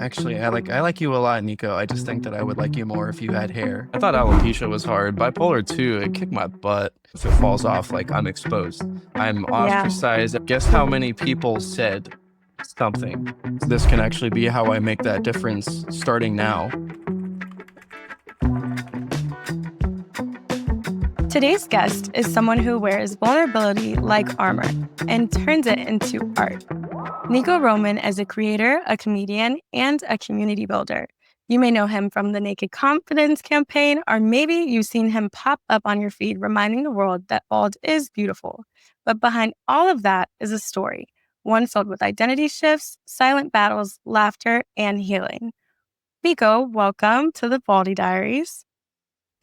Actually, I like you a lot, Nico. I just think that I would like you more if you had hair. I thought alopecia was hard. Bipolar II, it kicked my butt. If it falls off, like I'm exposed. I'm Yeah. ostracized. Guess how many people said something? This can actually be how I make that difference starting now. Today's guest is someone who wears vulnerability like armor and turns it into art. Nico Roman is a creator, a comedian, and a community builder. You may know him from the Naked Confidence campaign, or maybe you've seen him pop up on your feed reminding the world that bald is beautiful. But behind all of that is a story, one filled with identity shifts, silent battles, laughter, and healing. Nico, welcome to the Baldie Diaries.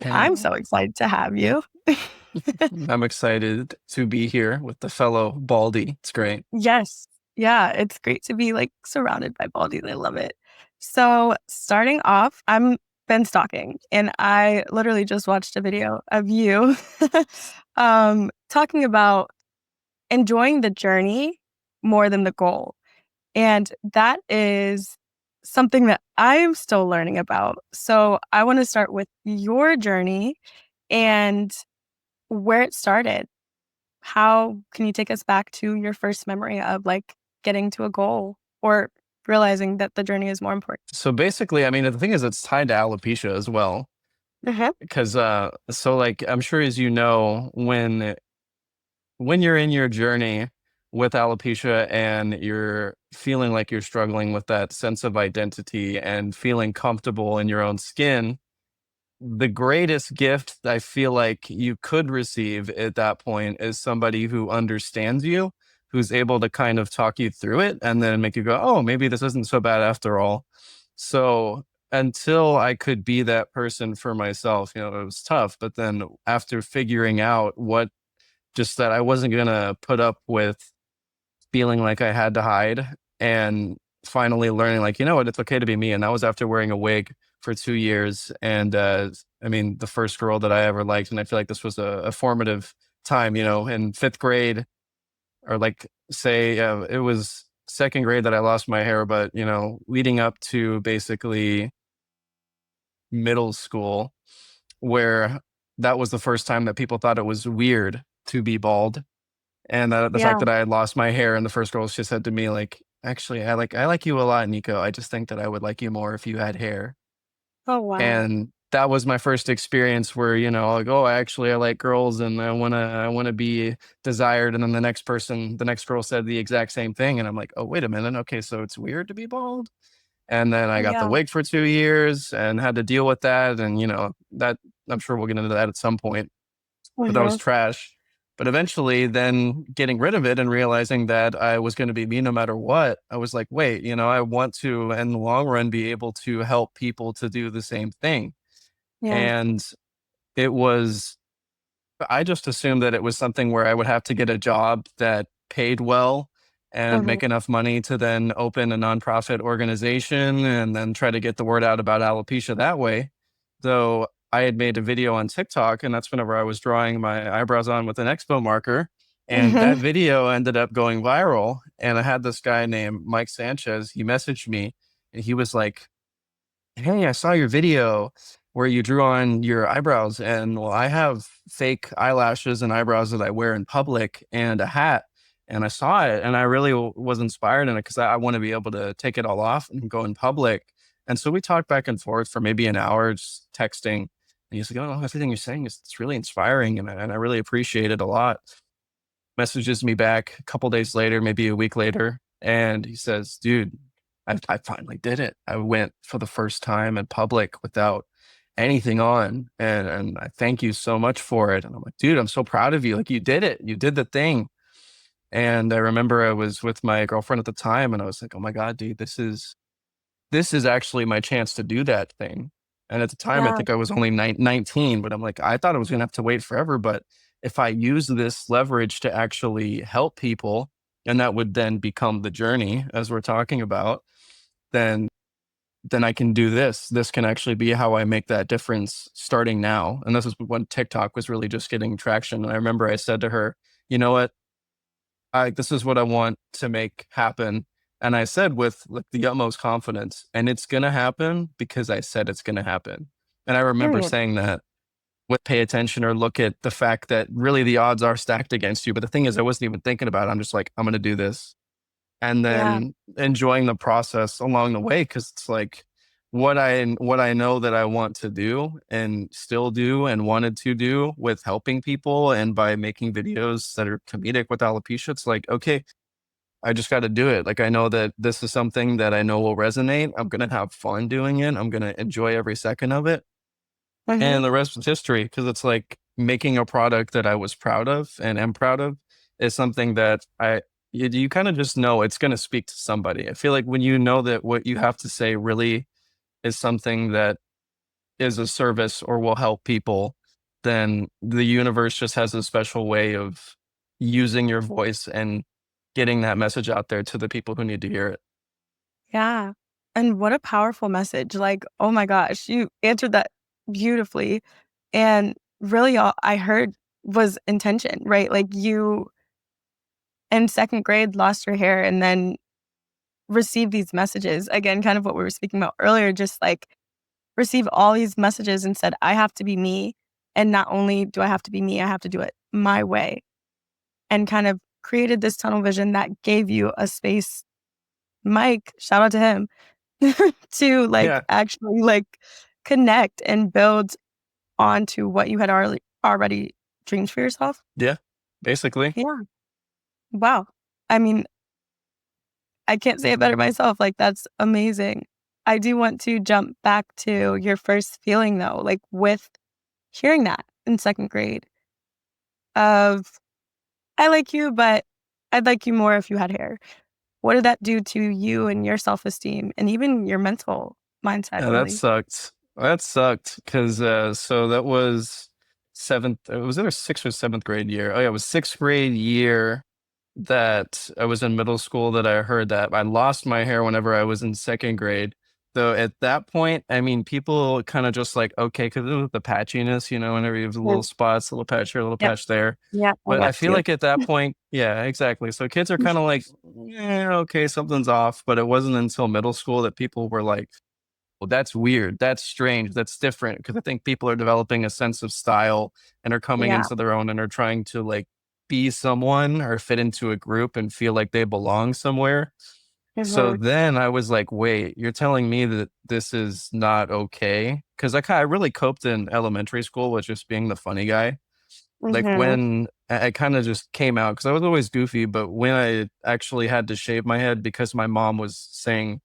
I'm And so excited to have you. I'm excited to be here with the fellow Baldy. It's great. Yes. Yeah, it's great to be surrounded by baldies. I love it. So, starting off, I'm been stalking and I literally just watched a video of you talking about enjoying the journey more than the goal. And that is something that I am still learning about. So, I want to start with your journey and where it started. How can you take us back to your first memory of getting to a goal or realizing that the journey is more important? So basically, I mean, the thing is, it's tied to alopecia as well. Uh-huh. Because so like I'm sure as you know, when you're in your journey with alopecia and you're feeling like you're struggling with that sense of identity and feeling comfortable in your own skin, the greatest gift I feel like you could receive at that point is somebody who understands you, who's able to kind of talk you through it and then make you go, oh, maybe this isn't so bad after all. So until I could be that person for myself, it was tough. But then after figuring out just that I wasn't going to put up with feeling like I had to hide and finally learning, like, you know what, it's okay to be me. And that was after wearing a wig for 2 years. And I mean, the first girl that I ever liked. And I feel like this was a formative time, in fifth grade, or like, say, it was second grade that I lost my hair, but, leading up to basically middle school, where that was the first time that people thought it was weird to be bald. And the fact Yeah. that I had lost my hair, and the first girl she said to me, like, actually, I like you a lot, Nico. I just think that I would like you more if you had hair. Oh, wow. And that was my first experience where, like, oh, actually I like girls and I wanna be desired. And then the next girl said the exact same thing. And I'm like, oh, wait a minute. Okay, so it's weird to be bald. And then I got the Yeah. wig for 2 years and had to deal with that. And that I'm sure we'll get into that at some point, but that was Hmm. trash. But eventually, then getting rid of it and realizing that I was going to be me no matter what, I was like, wait, I want to, in the long run, be able to help people to do the same thing. Yeah. And it was, I just assumed that it was something where I would have to get a job that paid well and Hmm. make enough money to then open a nonprofit organization and then try to get the word out about alopecia that way. Though I had made a video on TikTok, and that's whenever I was drawing my eyebrows on with an expo marker. And that Hmm. video ended up going viral. And I had this guy named Mike Sanchez. He messaged me and he was like, hey, I saw your video where you drew on your eyebrows. And well, I have fake eyelashes and eyebrows that I wear in public and a hat. And I saw it and I really was inspired in it because I want to be able to take it all off and go in public. And so we talked back and forth for maybe an hour, just texting. And he's like, oh, everything you're saying is it's really inspiring. And I really appreciate it a lot. Messages me back a couple days later, maybe a week later. And he says, dude, I finally did it. I went for the first time in public without anything on. And I thank you so much for it. And I'm like, dude, I'm so proud of you. Like, you did it. You did the thing. And I remember I was with my girlfriend at the time and I was like, oh my God, dude, this is actually my chance to do that thing. And at the time, I Yeah. think I was only 19, but I'm like, I thought I was going to have to wait forever. But if I use this leverage to actually help people, and that would then become the journey as we're talking about, then I can do this. This can actually be how I make that difference starting now. And this is when TikTok was really just getting traction. And I remember I said to her, you know what? This is what I want to make happen. And I said with like the utmost confidence, and it's gonna happen because I said it's gonna happen. And I remember Period. saying that with pay attention or look at the fact that really the odds are stacked against you. But the thing is, I wasn't even thinking about it. I'm just like, I'm gonna do this. And Yeah. then enjoying the process along the way because it's like what I know that I want to do and still do and wanted to do with helping people and by making videos that are comedic with alopecia. It's like, okay, I just got to do it. Like I know that this is something that I know will resonate. I'm gonna have fun doing it. I'm gonna enjoy every second of it, Hmm. and the rest is history. Because it's like making a product that I was proud of and am proud of is something that you kind of just know it's gonna speak to somebody. I feel like when you know that what you have to say really is something that is a service or will help people, then the universe just has a special way of using your voice and getting that message out there to the people who need to hear it. Yeah. And what a powerful message. Like, oh my gosh, you answered that beautifully. And really, all I heard was intention, right? Like, you in second grade lost your hair and then received these messages. Again, kind of what we were speaking about earlier, just like receive all these messages and said, I have to be me. And not only do I have to be me, I have to do it my way. And kind of created this tunnel vision that gave you a space. Mike, shout out to him, to like Yeah. actually like connect and build onto what you had already dreamed for yourself. Yeah. Basically. Yeah. Wow. I mean, I can't say it better myself. Like, that's amazing. I do want to jump back to your first feeling though, like with hearing that in second grade of I like you, but I'd like you more if you had hair. What did that do to you and your self-esteem and even your mental mindset, Yeah, that really? sucked. That sucked because so that was seventh. It was either sixth or seventh grade year. Oh yeah, it was sixth grade year that I was in middle school that I heard that I lost my hair whenever I was in second grade. Though at that point, I mean, people kind of just like okay, because of the patchiness, whenever you have the little Mhm. spots, a little patch here, a little Yep. patch there. Yeah, I But I got feel you. like at that point, yeah, exactly. So kids are kind of like, yeah, okay, something's off. But it wasn't until middle school that people were like, well, that's weird. That's strange. That's different. Because I think people are developing a sense of style and are coming Yeah. into their own and are trying to like be someone or fit into a group and feel like they belong somewhere. So Mhm. then I was like, wait, you're telling me that this is not okay? Because I really coped in elementary school with just being the funny guy. Like Mhm. when I kind of just came out because I was always goofy, but when I actually had to shave my head because my mom was saying,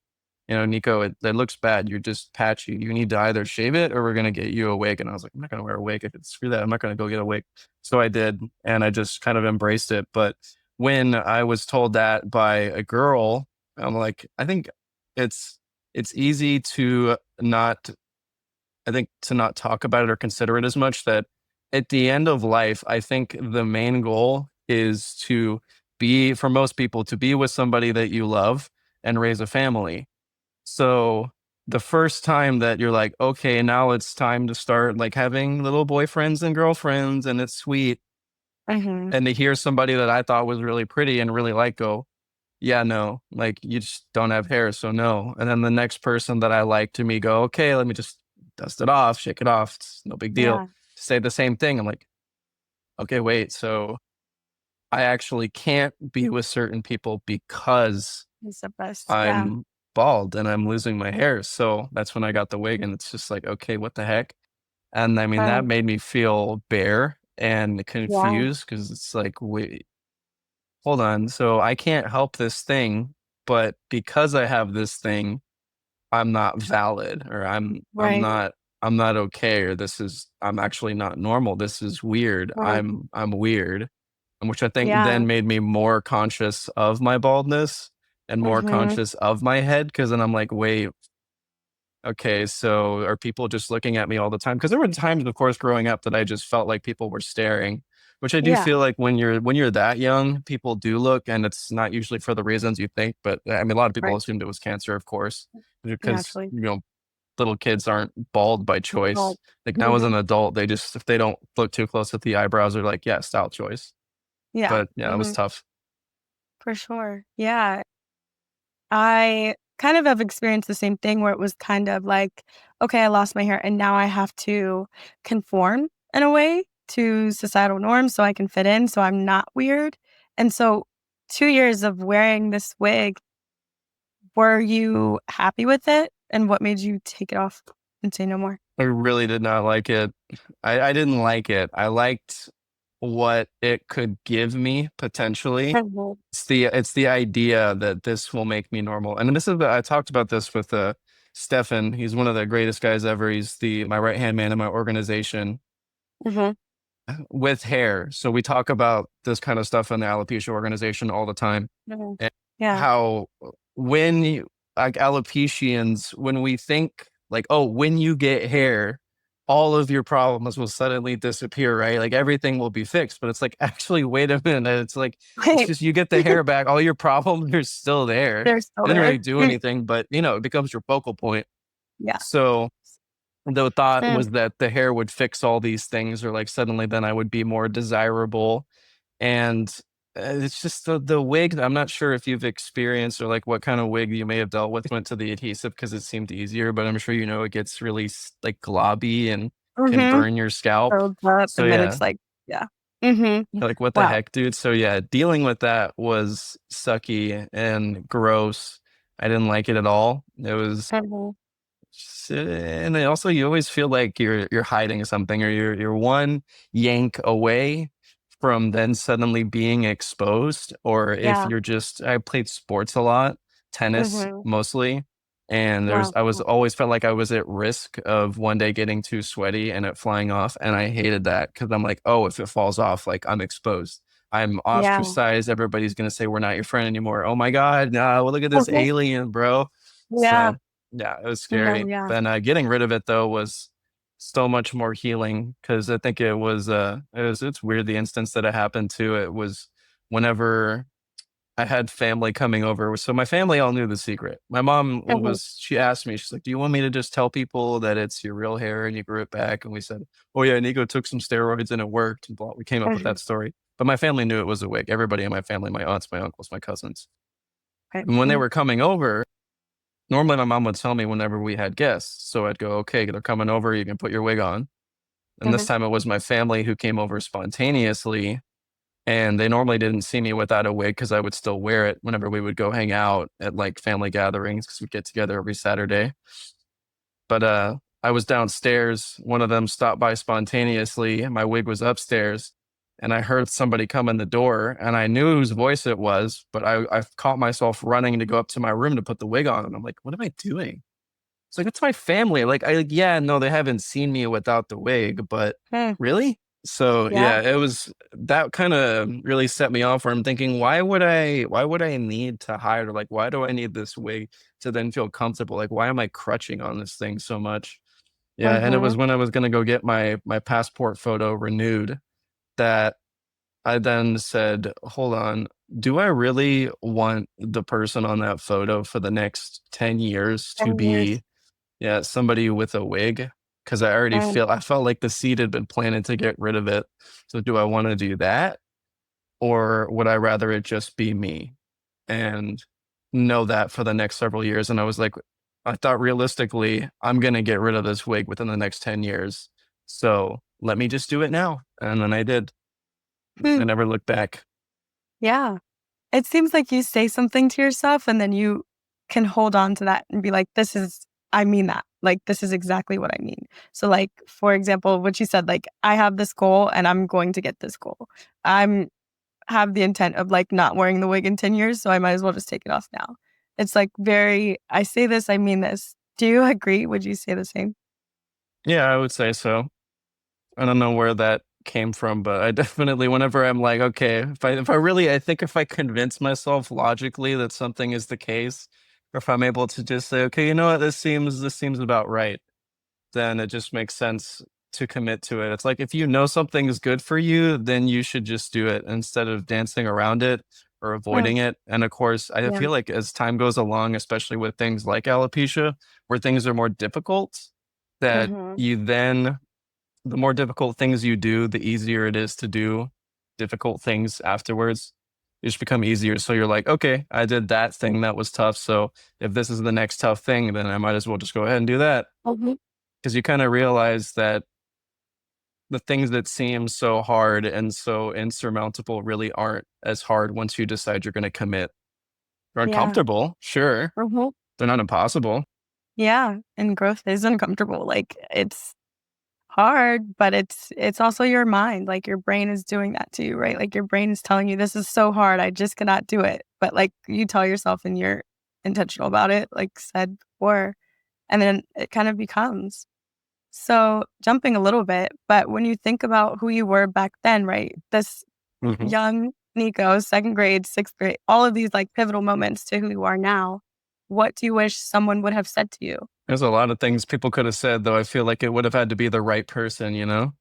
Nico, it looks bad. You're just patchy. You need to either shave it or we're gonna get you a wig. And I was like, I'm not gonna wear a wig. If it's screw that, I'm not gonna go get a wig. So I did, and I just kind of embraced it. But when I was told that by a girl, I'm like, I think it's it's easy to not I think to not talk about it or consider it as much that at the end of life, I think the main goal is to be, for most people, to be with somebody that you love and raise a family. So the first time that you're like, okay, now it's time to start like having little boyfriends and girlfriends and it's sweet. Mhm. And to hear somebody that I thought was really pretty and really like go, yeah, no, like you just don't have hair, so no. And then the next person that I like to me go, okay, let me just dust it off, shake it off. It's no big deal. Yeah. Say the same thing. I'm like, okay, wait. So I actually can't be with certain people because It's the best. Yeah. I'm bald and I'm losing my hair. So that's when I got the wig, and it's just like, okay, what the heck? And I mean, that Right. made me feel bare and Yeah. confused because it's like, wait, hold on. So I can't help this thing, but because I have this thing, I'm not valid or Right. I'm not okay or I'm actually not normal. This is weird. Right. I'm weird. And which I think Yeah. then made me more conscious of my baldness and more Mhm. conscious of my head because then I'm like, wait, okay, so are people just looking at me all the time? Because there were times, of course, growing up that I just felt like people were staring, which I do Yeah. feel like when you're that young, people do look, and it's not usually for the reasons you think. But I mean, a lot of people Right. assumed it was cancer, of course, because Naturally. little kids aren't bald by Well, choice. Like now as mhm. an adult, they just if they don't look too close at the eyebrows, they're like, yeah, style choice. Yeah. But yeah, it was Mhm. tough. For sure. Yeah. I kind of have experienced the same thing where it was kind of like, okay, I lost my hair and now I have to conform in a way to societal norms so I can fit in, so I'm not weird. And so 2 years of wearing this wig, were you happy with it? And what made you take it off and say no more? I really did not like it. I didn't like it. I liked what it could give me potentially. Mhm, It's the idea that this will make me normal. And this is I talked about this with Stefan. He's one of the greatest guys ever. He's the my right-hand man in my organization mhm, with hair. So we talk about this kind of stuff in the alopecia organization all the time. mhm. And Yeah. how when you like alopecians, when we think like, oh, when you get hair, all of your problems will suddenly disappear, right? Like everything will be fixed. But it's like, actually, wait a minute. It's like, it's Wait, just you get the hair back, all your problems are still there. they're still It didn't really there. do anything, but it becomes your focal point. Yeah. So the thought Mm, was that the hair would fix all these things, or like suddenly then I would be more desirable. And it's just the wig. I'm not sure if you've experienced or like what kind of wig you may have dealt with went to the adhesive because it seemed easier, but I'm sure it gets really like globby and can mhm. burn your scalp. Builds up So and then yeah, it's like yeah. Mhm. like what the Wow. heck, dude? So yeah, dealing with that was sucky and gross. I didn't like it at all. It was Mhm. and then also you always feel like you're hiding something, or you're one yank away from then suddenly being exposed. Or if Yeah. you're just I played sports a lot, tennis Mhm. mostly, and Wow. I was always felt like I was at risk of one day getting too sweaty and it flying off. And I hated that because I'm like, oh, if it falls off, like I'm exposed. I'm Yeah. ostracized. Everybody's gonna say we're not your friend anymore. Oh my God, no, well, look at this Mhm. alien, bro. Yeah. So yeah, it was No, scary. yeah. Then getting rid of it though was so much more healing because I think it's weird the instance that it happened to. It was whenever I had family coming over. So my family all knew the secret. My mom Mhm. she asked me, she's like, "Do you want me to just tell people that it's your real hair and you grew it back?" And we said, "Oh yeah, Nico took some steroids and it worked." And blah, we came up with Mhm. that story. But my family knew it was a wig. Everybody in my family, my aunts, my uncles, my cousins. Right. And when they Mm. were coming over, normally, my mom would tell me whenever we had guests. So I'd go, okay, they're coming over. You can put your wig on. And this Mhm. time it was my family who came over spontaneously. And they normally didn't see me without a wig because I would still wear it whenever we would go hang out at like family gatherings because we'd get together every Saturday. But I was downstairs. One of them stopped by spontaneously. My wig was upstairs. And I heard somebody come in the door and I knew whose voice it was, but I caught myself running to go up to my room to put the wig on. And I'm like, what am I doing? It's like, it's my family. Yeah, no, they haven't seen me without the wig, but Mm. really? So Yeah. yeah, it was that kind of really set me off where I'm thinking, why would I need to hide, or like, why do I need this wig to then feel comfortable? Like, why am I crutching on this thing so much? Yeah. And it was Mhm. when I was going to go get my passport photo renewed that I then said, hold on, do I really want the person on that photo for the next 10 years to 10 years. be, yeah, somebody with a wig? Because Mm. I felt like the seed had been planted to get rid of it. So do I want to do that? Or would I rather it just be me and know that for the next several years? And I was like, I thought realistically, I'm going to get rid of this wig within the next 10 years. So let me just do it now. And then I did. I Hmm. never looked back. Yeah. It seems like you say something to yourself and then you can hold on to that and be like, this is, I mean that. Like, this is exactly what I mean. So, like, for example, what you said, like, I have this goal and I'm going to get this goal. I'm have the intent of like not wearing the wig in 10 years. So I might as well just take it off now. It's like very, I say this, I mean this. Do you agree? Would you say the same? Yeah, I would say so. I don't know where that came from, but I definitely, whenever I'm like, okay, if I really, I think if I convince myself logically that something is the case, or if I'm able to just say, okay, you know what, this seems about right, then it just makes sense to commit to it. It's like if you know something is good for you, then you should just do it instead of dancing around it or Mm, avoiding it. And of course, I yeah. feel like as time goes along, especially with things like alopecia, where things are more difficult, that Hmm. you then the more difficult things you do, the easier it is to do difficult things afterwards. you just become easier. So you're like, okay, I did that thing that was tough. So if this is the next tough thing, then I might as well just go ahead and do that. Mhm. Because you kind of realize that the things that seem so hard and so insurmountable really aren't as hard once you decide you're going to commit. They're Yeah. uncomfortable, sure. Mhm. They're not impossible. Yeah, and growth is uncomfortable, like, it's hard, but it's also your mind, like, your brain is doing that to you, right? Like, your brain is telling you, "This is so hard, I just cannot do it." But, like, you tell yourself and you're intentional about it, like said before, and then it kind of becomes. So, jumping a little bit, but when you think about who you were back then, right? This Mhm. young Nico, 2nd grade, 6th grade, all of these, like, pivotal moments to who you are now, what do you wish someone would have said to you? There's a lot of things people could have said, though I feel like it would have had to be the right person, you know?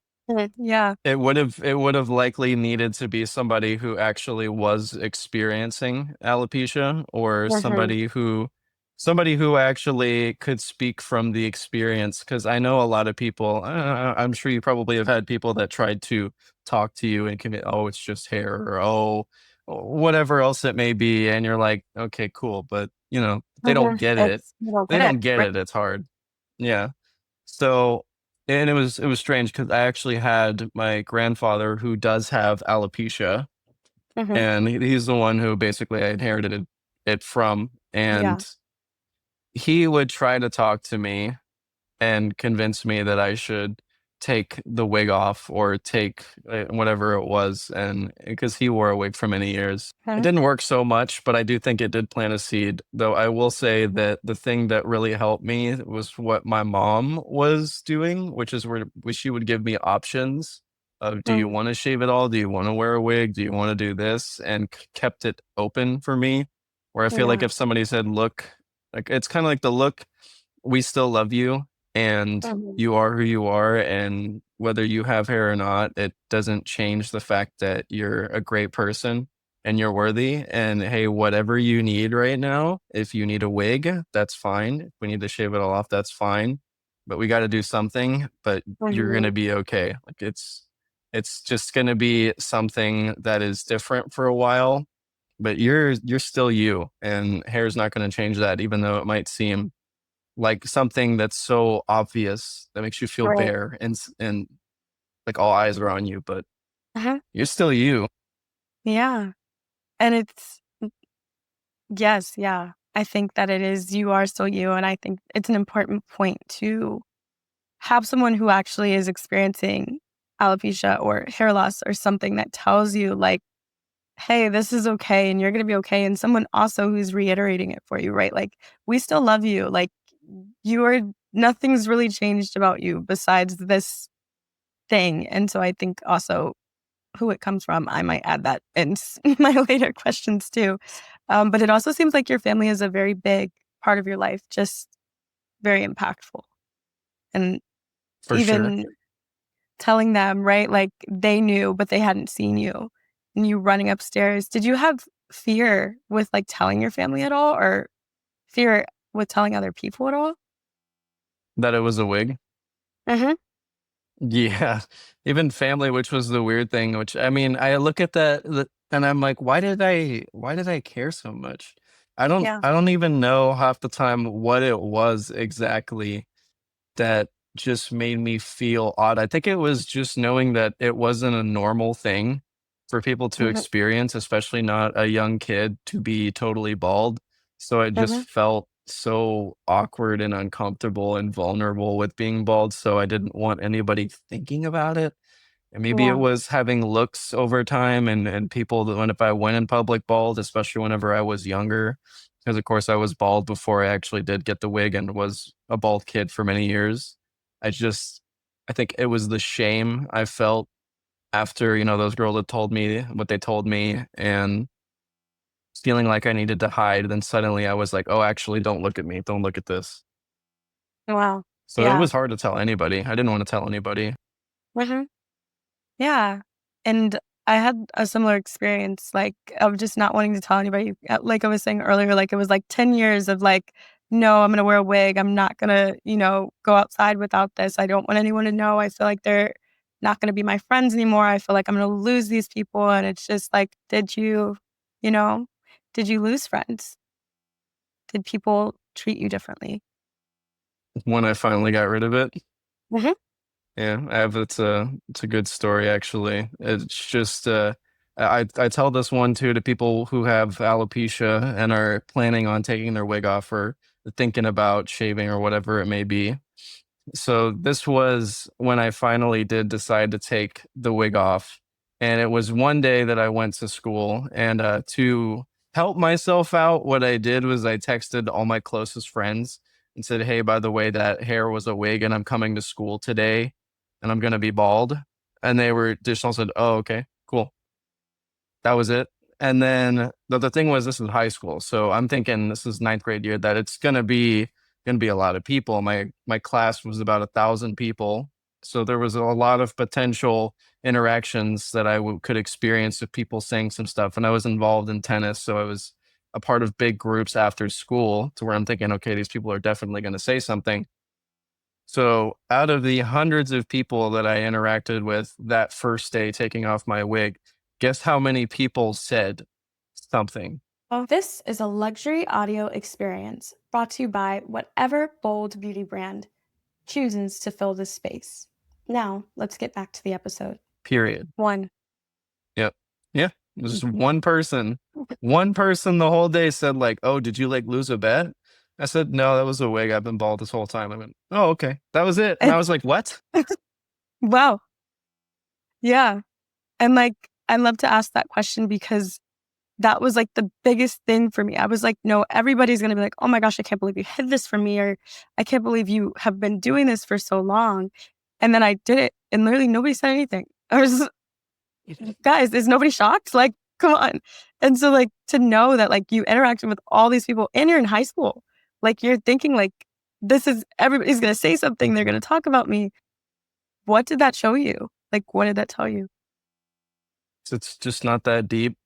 Yeah. It would have likely needed to be somebody who actually was experiencing alopecia or Mhm. somebody who actually could speak from the experience. Because I know a lot of people, I'm sure you probably have had people that tried to talk to you and commit, "Oh, it's just hair," or, "Oh," whatever else it may be, and you're like, "Okay, cool," but, they don't Mhm. get it. It's you don't They get it, don't get right? it, it's hard. Yeah. So, and it was strange because I actually had my grandfather who does have alopecia, Mhm. and he's the one who basically I inherited it from, Yeah. and he would try to talk to me and convince me that I should take the wig off or take whatever it was. And because he wore a wig for many years, it Mhm. didn't work so much, but I do think it did plant a seed. Though I will say that the thing that really helped me was what my mom was doing, which is where she would give me options of, do you Mhm. want to shave it all? Do you want to wear a wig? Do you want to do this? And kept it open for me. Where I feel like Yeah. if somebody said, look, like it's kind of like the look, we still love you and Mhm. you are who you are, and whether you have hair or not, it doesn't change the fact that you're a great person and you're worthy. And hey, whatever you need right now, if you need a wig, that's fine. If we need to shave it all off, that's fine. But we got to do something, but you're going to Mhm. be okay. Like it's just going to be something that is different for a while, but you're still you, and hair is not going to change that, even though it might seem like something that's so obvious that makes you feel Right. bare, and like all eyes are on you, but Uh-huh. you're still you. Yeah. And it's yes, yeah. I think that it is you are still you, and I think it's an important point to have someone who actually is experiencing alopecia or hair loss or something that tells you, like, "Hey, this is okay, and you're gonna be okay," and someone also who's reiterating it for you, right? Like, "We still love you, like, you are nothing's really changed about you besides this thing," and so I think also who it comes from, I might add that in my later questions too. But it also seems like your family is a very big part of your life, just very impactful. And For sure. even telling them, right? Like they knew, but they hadn't seen you and you running upstairs. Did you have fear with like telling your family at all or fear with telling other people at all? That it was a wig. Hmm. Yeah. Even family, which was the weird thing, which I mean, I look at and I'm like, why did I care so much? I don't Yeah. I don't even know half the time what it was exactly that just made me feel odd. I think it was just knowing that it wasn't a normal thing for people to Hmm. experience, especially not a young kid to be totally bald. So it just Hmm. felt so awkward and uncomfortable and vulnerable with being bald. So I didn't want anybody thinking about it. And maybe it Yeah. was having looks over time, and people that when if I went in public bald, especially whenever I was younger, because of course I was bald before I actually did get the wig and was a bald kid for many years. I just I think it was the shame I felt after, those girls had told me what they told me, and feeling like I needed to hide. Then suddenly I was like, oh, actually, don't look at me. Don't look at this. Wow. So it Yeah. was hard to tell anybody. I didn't want to tell anybody. Hmm. Yeah. And I had a similar experience, like, of just not wanting to tell anybody. Like I was saying earlier, like, it was like 10 years of like, no, I'm going to wear a wig. I'm not going to, go outside without this. I don't want anyone to know. I feel like they're not going to be my friends anymore. I feel like I'm going to lose these people. And it's just like, did you? You know, did you lose friends? Did people treat you differently? When I finally got rid of it. Mhm. Yeah, I have it's a good story actually. It's just I tell this one too to people who have alopecia and are planning on taking their wig off or thinking about shaving or whatever it may be. So this was when I finally did decide to take the wig off. And it was one day that I went to school. And to help myself out, what I did was I texted all my closest friends and said, "Hey, by the way, that hair was a wig and I'm coming to school today and I'm going to be bald." And they were just all said, "Oh, okay, cool." That was it. And then the thing was, this is high school, so I'm thinking this is ninth grade year that it's gonna be a lot of people. My class was about 1,000 people, so there was a lot of potential interactions that could experience with people saying some stuff. And I was involved in tennis, so I was a part of big groups after school, to where I'm thinking, okay, these people are definitely going to say something. So, out of the hundreds of people that I interacted with that first day taking off my wig, guess how many people said something? This is a luxury audio experience brought to you by whatever bold beauty brand chooses to fill this space. Now, let's get back to the episode. Period. One. Yep. Yeah. It was just one person. One person the whole day said, like, "Oh, did you like lose a bet?" I said, "No, that was a wig. I've been bald this whole time." I went, "Oh, okay." That was it. And I was like, "What?" Wow. Yeah. And, like, I love to ask that question because that was, like, the biggest thing for me. I was like, "No, everybody's gonna be like, 'Oh my gosh, I can't believe you hid this from me,' or 'I can't believe you have been doing this for so long.'" And then I did it, and literally nobody said anything. I was just, "Guys, is nobody shocked? Like, come on." And so, like, to know that, like, you interacted with all these people and you're in high school, like, you're thinking, like, "This is everybody's gonna say something, they're gonna talk about me." What did that show you? Like, what did that tell you? It's just not that deep,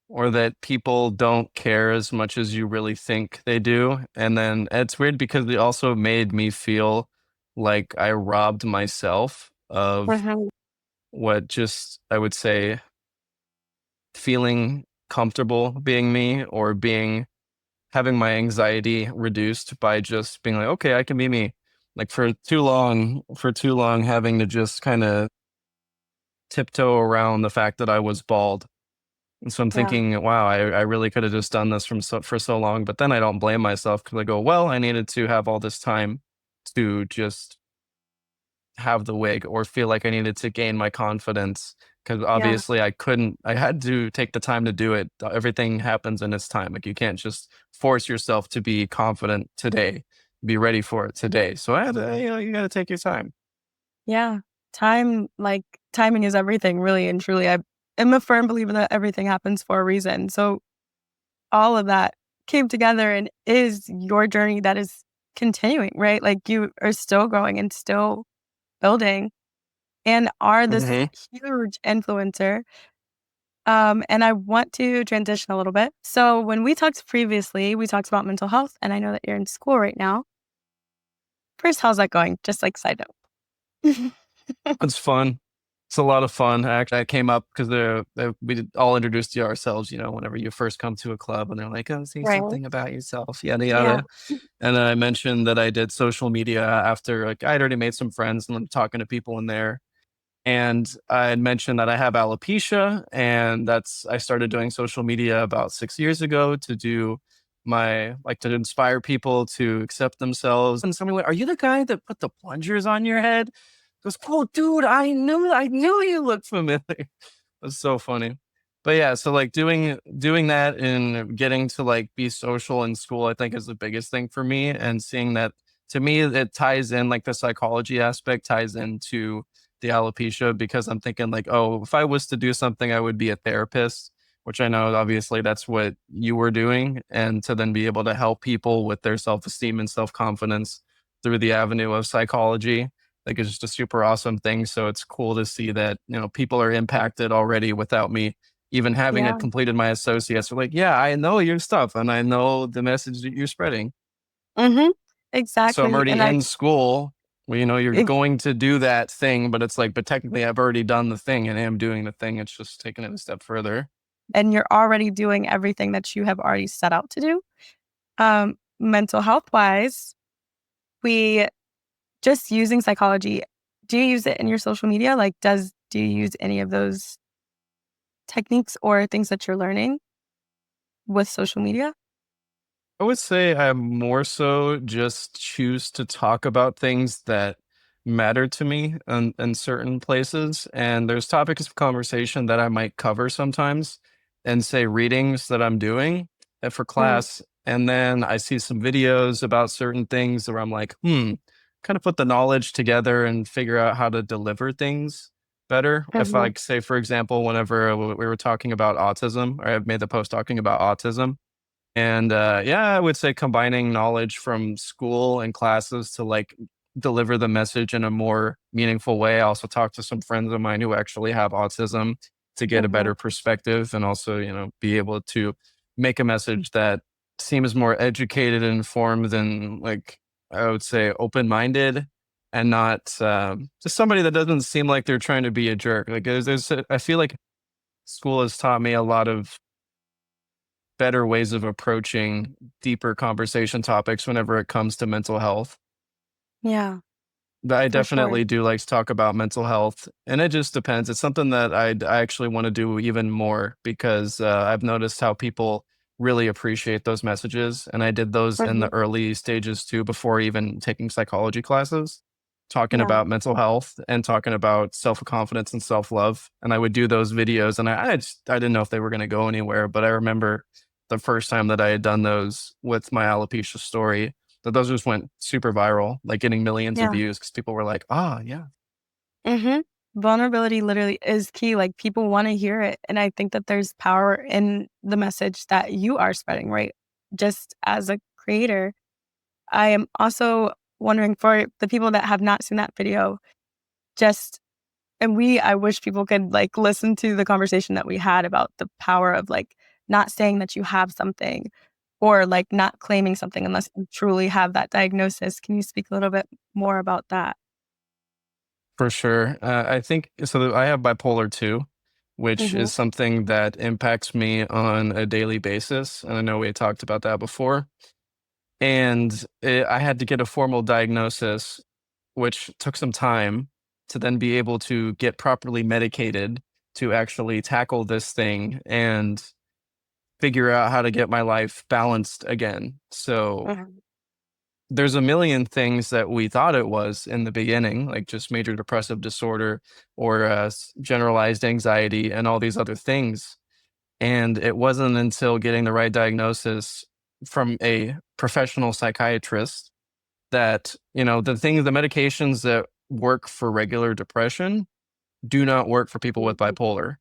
or that people don't care as much as you really think they do. And then it's weird because it also made me feel like I robbed myself of Mhm. what, just, I would say, feeling comfortable being me, or being having my anxiety reduced by just being like, okay, I can be me. Like for too long having to just kind of tiptoe around the fact that I was bald. And so I'm Yeah, thinking, wow, I really could have just done this for so long. But then I don't blame myself because I go, well, I needed to have all this time to just have the wig, or feel like I needed to gain my confidence, because yeah, obviously I had to take the time to do it. Everything happens in its time. Like, you can't just force yourself to be confident today, be ready for it today. So I had to, you got to take your time. yeah. Timing is everything, really and truly. I am a firm believer that everything happens for a reason. So all of that came together and is your journey that is continuing, right? Like, you are still growing and still building and are this Hmm. huge influencer. And I want to transition a little bit. So when we talked previously, we talked about mental health, and I know that you're in school right now. First, how's that going? Just like side note. It's fun. It's a lot of fun. Actually, I came up because we all introduced you ourselves. Whenever you first come to a club, and they're like, "Oh, say Right. something about yourself," yada Yeah. yada. And then I mentioned that I did social media after, like, I'd already made some friends and I'm talking to people in there. And I had mentioned that I have alopecia, and I started doing social media about 6 years ago to do to inspire people to accept themselves. And somebody went, "Are you the guy that put the plungers on your head?" Goes, "Oh, dude, I knew you looked familiar." That's so funny. But yeah, so like doing that and getting to like be social in school, I think is the biggest thing for me. And seeing that, to me, it ties in, like, the psychology aspect ties into the alopecia, because I'm thinking like, oh, if I was to do something, I would be a therapist, which I know obviously that's what you were doing. And to then be able to help people with their self-esteem and self-confidence through the avenue of psychology, like, it's just a super awesome thing. So it's cool to see that, people are impacted already without me even having Yeah. it completed my associates. Are like, yeah, I know your stuff and I know the message that you're spreading. Mhm. So I'm Exactly, already and I in school where, you're ex going to do that thing, but it's like, but technically I've already done the thing and am doing the thing. It's just taking it a step further. and you're already doing everything that you have already set out to do. Mental health wise, we just using psychology. Do you use it in your social media? Like, do you use any of those techniques or things that you're learning with social media? I would say I more so just choose to talk about things that matter to me in certain places. And there's topics of conversation that I might cover sometimes and say readings that I'm doing for Mm, class. And then I see some videos about certain things where I'm like, kind of put the knowledge together and figure out how to deliver things better. If I mhm, like say, for example, whenever we were talking about autism, or I've made the post talking about autism, and yeah, I would say combining knowledge from school and classes to like deliver the message in a more meaningful way. I also talked to some friends of mine who actually have autism to get a mhm. better perspective and also, be able to make a message that seems more educated and informed and like I would say open minded and not just somebody that doesn't seem like they're trying to be a jerk. Like I feel like school has taught me a lot of better ways of approaching deeper conversation topics whenever it comes to mental health. Yeah, But I for sure. definitely do like to talk about mental health, and it just depends. It's something that I actually want to do even more because I've noticed how people really appreciate those messages, and I did those in Mhm. the early stages too, before even taking psychology classes, talking Yeah. about mental health and talking about self confidence and self love. And I would do those videos, and I didn't know if they were going to go anywhere, but I remember the first time that I had done those with my alopecia story that those just went super viral, like getting millions of Yeah. views because people were like, "Ah, yeah, Mhm. Vulnerability literally is key, like, people wanna hear it, and I think that there's power in the message that you are spreading, right? Just as a creator, I am also wondering for the people that have not seen that video, just I wish people could, like, listen to the conversation that we had about the power of, like, not saying that you have something or, like, not claiming something unless you truly have that diagnosis. Can you speak a little bit more about that? for sure." I think so. I have bipolar II, which Mhm. is something that impacts me on a daily basis, and I know we talked about that before. And I had to get a formal diagnosis, which took some time to then be able to get properly medicated to actually tackle this thing and figure out how to get my life balanced again. So Mhm. there's a million things that we thought it was in the beginning, like just major depressive disorder or generalized anxiety and all these other things. And it wasn't until getting the right diagnosis from a professional psychiatrist that, the medications that work for regular depression do not work for people with Mhm. bipolar.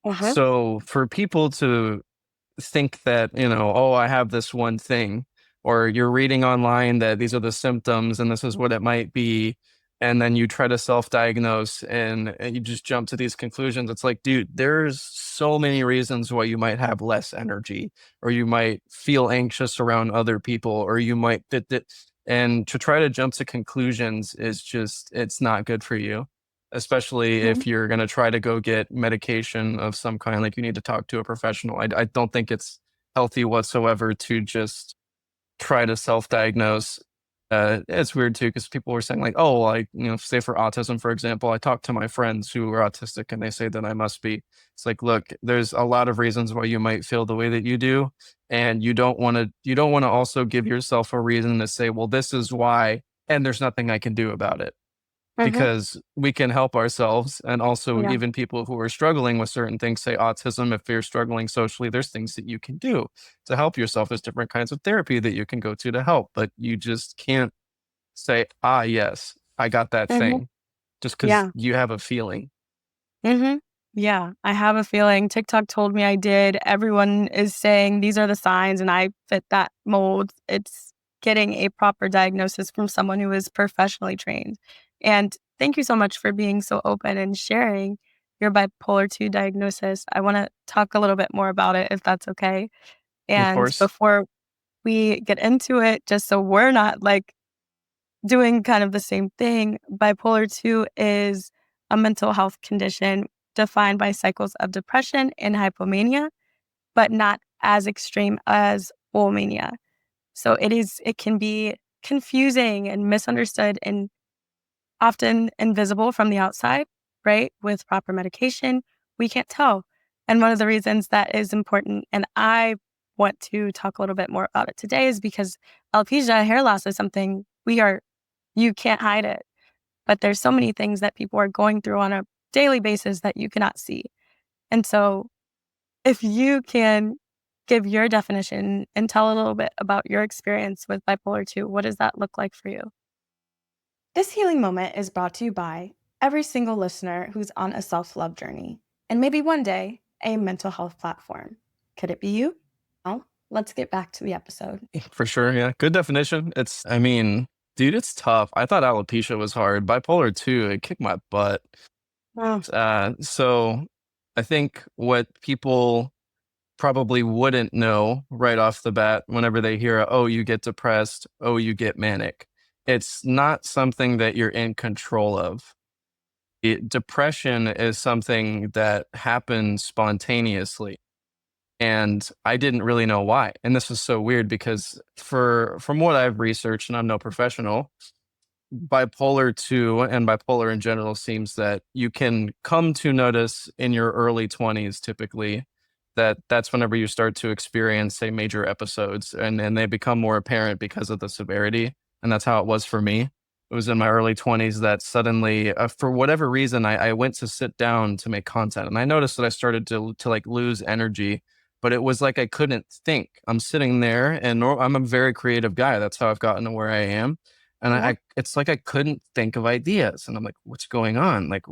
Uh-huh. So for people to think that, oh, I have this one thing, or you're reading online that these are the symptoms and this is what it might be. And then you try to self diagnose and you just jump to these conclusions. It's like, dude, there's so many reasons why you might have less energy, or you might feel anxious around other people, or you might and to try to jump to conclusions is just, it's not good for you, especially Mhm. if you're going to try to go get medication of some kind. Like, you need to talk to a professional. I don't think it's healthy whatsoever to just try to self-diagnose. It's weird too because people were saying like, oh, like, say for autism, for example, I talk to my friends who are autistic and they say that I must be. It's like, look, there's a lot of reasons why you might feel the way that you do, and you don't want to also give yourself a reason to say, well, this is why, and there's nothing I can do about it, Mhm. because we can help ourselves. And also, Yeah. even people who are struggling with certain things, say autism, if you're struggling socially, there's things that you can do to help yourself. There's different kinds of therapy that you can go to help, but you just can't say, ah, yes, I got that Mhm. thing, just because Yeah. you have a feeling. Mhm. Yeah, I have a feeling TikTok told me I did. Everyone is saying these are the signs and I fit that mold. It's getting a proper diagnosis from someone who is professionally trained. And thank you so much for being so open and sharing your bipolar II diagnosis. I want to talk a little bit more about it if that's okay. Of And course. before we get into it, just so we're not like doing kind of the same thing, bipolar II is a mental health condition defined by cycles of depression and hypomania. but not as extreme as full mania. So it can be confusing and misunderstood and often invisible from the outside, right? With proper medication, we can't tell. And one of the reasons that is important, and I want to talk a little bit more about it today, is because alopecia, hair loss, is something you can't hide it. But there's so many things that people are going through on a daily basis that you cannot see. And so if you can give your definition and tell a little bit about your experience with bipolar 2, what does that look like for you? This healing moment is brought to you by every single listener who's on a self-love journey, and maybe one day a mental health platform. Could it be you? Well, let's get back to the episode. For sure, yeah. Good definition. I mean, dude, it's tough. I thought alopecia was hard. Bipolar 2, it kicked my butt. Oh, So I think what people probably wouldn't know right off the bat whenever they hear, oh, you get depressed, oh, you get manic. It's not something that you're in control of. Depression is something that happens spontaneously. And I didn't really know why. And this was so weird because from what I've researched, and I'm no professional, bipolar 2 and bipolar in general seems that you can come to notice in your early 20s typically that's whenever you start to experience say major episodes and they become more apparent because of the severity, and that's how it was for me. It was in my early 20s that suddenly for whatever reason I went to sit down to make content, and I noticed that I started to like lose energy, but it was like I couldn't think. I'm sitting there and I'm a very creative guy. That's how I've gotten to where I am. And yeah. it's like I couldn't think of ideas, and I'm like, "What's going on?" Like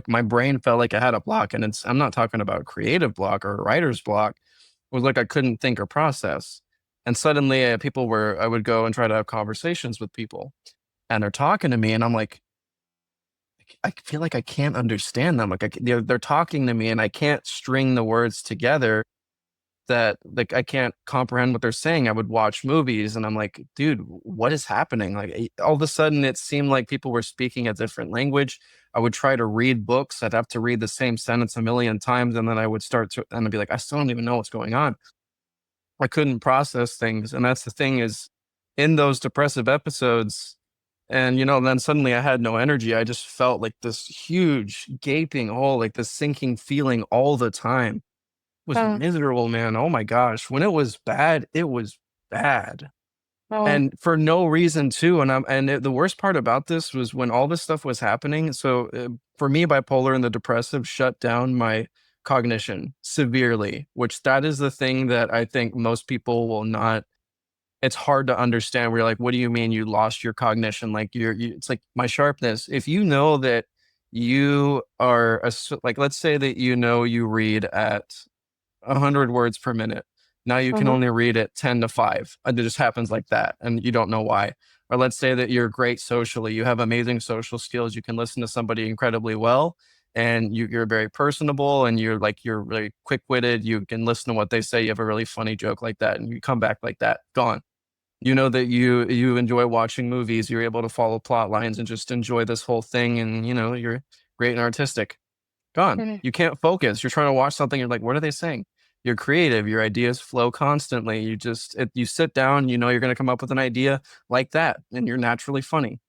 my brain felt like I had a block, and I'm not talking about a creative block or a writer's block. It was like I couldn't think or process. And suddenly, I would go and try to have conversations with people, and they're talking to me, and I'm like, I feel like I can't understand them. Like they're talking to me, and I can't string the words together that like I can't comprehend what they're saying. I would watch movies and I'm like, dude, what is happening? Like all of a sudden it seemed like people were speaking a different language. I would try to read books. I'd have to read the same sentence a million times. And then I would and I'd be like, I still don't even know what's going on. I couldn't process things. And that's the thing is in those depressive episodes, and then suddenly I had no energy. I just felt like this huge gaping hole, like this sinking feeling all the time. Was Oh, miserable, man. Oh my gosh. When it was bad. oh, And for no reason too. The worst part about this was when all this stuff was happening. So for me, bipolar and the depressive shut down my cognition severely, which that is the thing that I think most people will not. It's hard to understand. Where you're like, what do you mean you lost your cognition? Like it's like my sharpness. If you know that you are like, let's say that you read at 100 words per minute. Now you can mhm, only read it 10 to 5. It just happens like that. And you don't know why. Or let's say that you're great socially. You have amazing social skills. You can listen to somebody incredibly well. And you're very personable and you're really quick witted. You can listen to what they say. You have a really funny joke like that. And you come back like that. Gone. You know that you enjoy watching movies. You're able to follow plot lines and just enjoy this whole thing. And you're great and artistic. Gone. mhm, You can't focus. You're trying to watch something. You're like, what are they saying? You're creative. Your ideas flow constantly. You sit down, you're going to come up with an idea like that. And you're naturally funny.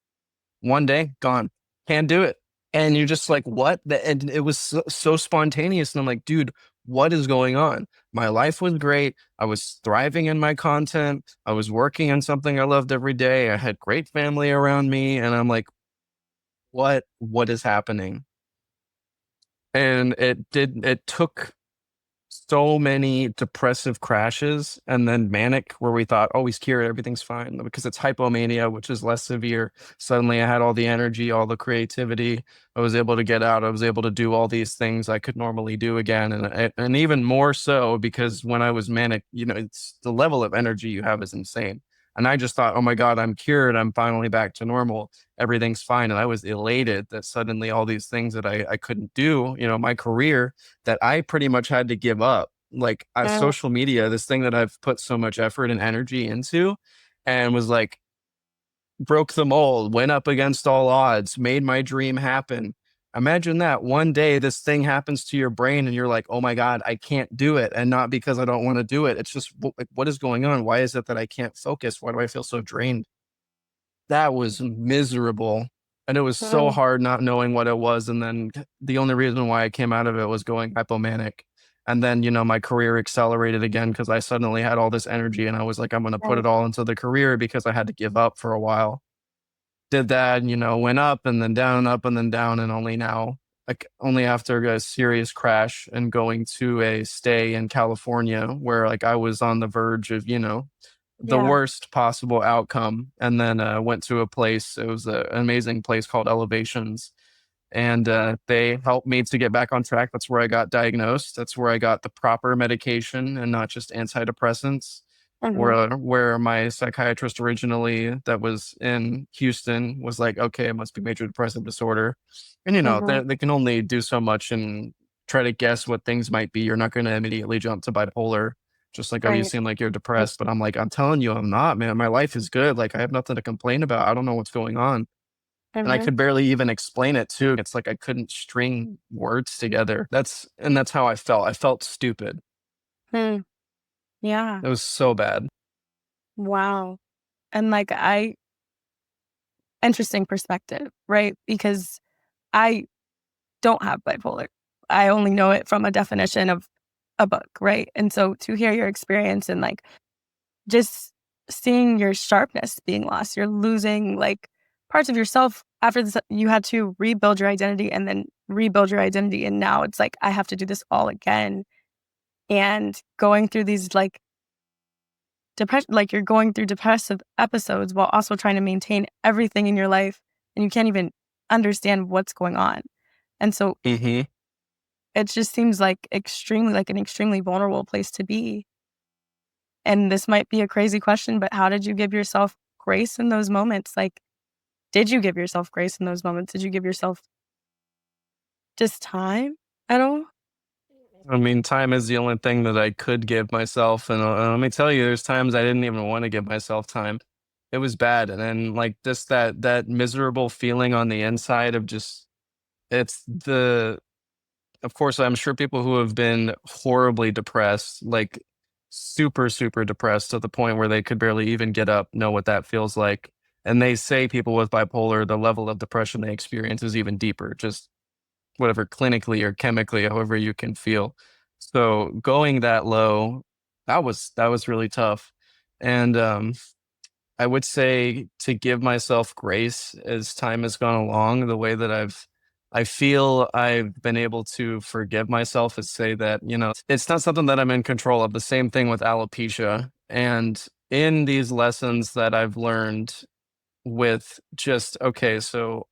One day, gone. Can't do it. And you're just like, what? And it was so spontaneous. And I'm like, dude, what is going on? My life was great. I was thriving in my content. I was working on something I loved every day. I had great family around me. And I'm like, what is happening? And it took so many depressive crashes and then manic where we thought, oh, he's cured, everything's fine, because it's hypomania, which is less severe. Suddenly I had all the energy, all the creativity. I was able to get out. I was able to do all these things I could normally do again. And even more so because when I was manic, it's the level of energy you have is insane. And I just thought, oh my God, I'm cured. I'm finally back to normal. Everything's fine. And I was elated that suddenly all these things that I couldn't do, my career that I pretty much had to give up. Like oh, social media, this thing that I've put so much effort and energy into, and was like, broke the mold, went up against all odds, made my dream happen. Imagine that one day this thing happens to your brain and you're like, oh my God, I can't do it. And not because I don't want to do it. It's just, like, what is going on? Why is it that I can't focus? Why do I feel so drained? That was miserable. And it was so Mm. hard not knowing what it was. And then the only reason why I came out of it was going hypomanic. And then, my career accelerated again because I suddenly had all this energy and I was like, I'm going to put Right. it all into the career because I had to give up for a while. Did that, went up and then down, up and then down. And only now, like only after a serious crash and going to a stay in California where like I was on the verge of, the Yeah. worst possible outcome. And then went to a place, it was an amazing place called Elevations. And they helped me to get back on track. That's where I got diagnosed. That's where I got the proper medication and not just antidepressants. Mhm. Where my psychiatrist originally that was in Houston was like, okay, it must be major depressive disorder. And Mhm. they can only do so much and try to guess what things might be. You're not going to immediately jump to bipolar. Just like, oh, you Right. seem like you're depressed. But I'm like, I'm telling you, I'm not, man. My life is good. Like, I have nothing to complain about. I don't know what's going on. And I Mhm. could barely even explain it too. It's like I couldn't string words together. That's how I felt. I felt stupid. Hmm. Yeah. It was so bad. Wow. And like interesting perspective, right? Because I don't have bipolar. I only know it from a definition of a book, right? And so to hear your experience and like just seeing your sharpness being lost, you're losing like parts of yourself after this, you had to rebuild your identity and then rebuild your identity. And now it's like, I have to do this all again. And going through these like depression, like you're going through depressive episodes while also trying to maintain everything in your life and you can't even understand what's going on. And so Hmm. it just seems like an extremely vulnerable place to be. And this might be a crazy question, but how did you give yourself grace in those moments? Like, did you give yourself grace in those moments? Did you give yourself just time at all? I mean, time is the only thing that I could give myself. And let me tell you, there's times I didn't even want to give myself time. It was bad. And then like just that miserable feeling on the inside of just, it's the, of course, I'm sure people who have been horribly depressed, like super, super depressed to the point where they could barely even get up, know what that feels like. And they say people with bipolar, the level of depression they experience is even deeper, just whatever clinically or chemically, however you can feel. So going that low, that was really tough. And I would say to give myself grace as time has gone along, the way that I feel I've been able to forgive myself is say that, it's not something that I'm in control of. The same thing with alopecia. And in these lessons that I've learned with just, okay, so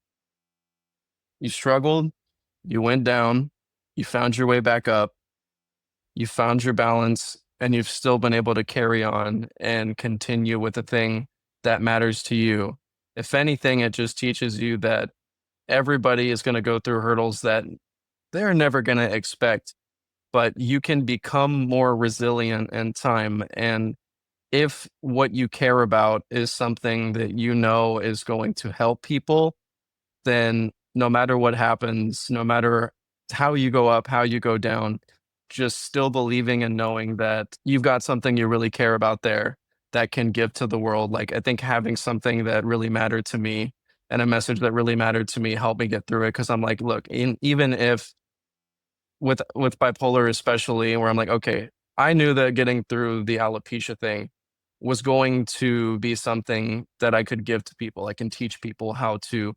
you struggled, you went down, you found your way back up, you found your balance, and you've still been able to carry on and continue with the thing that matters to you. If anything, it just teaches you that everybody is going to go through hurdles that they're never going to expect, but you can become more resilient in time. And if what you care about is something that you know is going to help people, then no matter what happens, no matter how you go up, how you go down, just still believing and knowing that you've got something you really care about there that can give to the world. Like, I think having something that really mattered to me and a message that really mattered to me helped me get through it. Cause I'm like, look, even if with bipolar, especially where I'm like, okay, I knew that getting through the alopecia thing was going to be something that I could give to people. I can teach people how to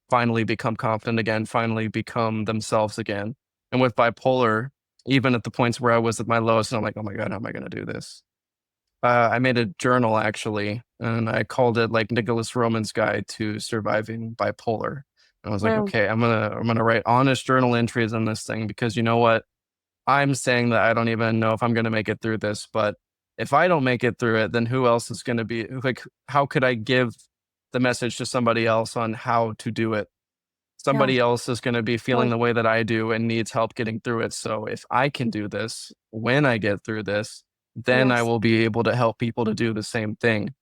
finally become confident again, finally become themselves again. And with bipolar, even at the points where I was at my lowest, and I'm like, oh my God, how am I going to do this? I made a journal actually, and I called it like Nicholas Roman's Guide to Surviving Bipolar. And I was like, Mm. okay, I'm gonna write honest journal entries on this thing because you know what? I'm saying that I don't even know if I'm gonna make it through this, but if I don't make it through it, then who else is gonna be like? How could I give the message to somebody else on how to do it? Yeah. Somebody else is going to be feeling Well, the way that I do and needs help getting through it. So if I can do this, when I get through this, then I yes. will be able to help people to do the same thing.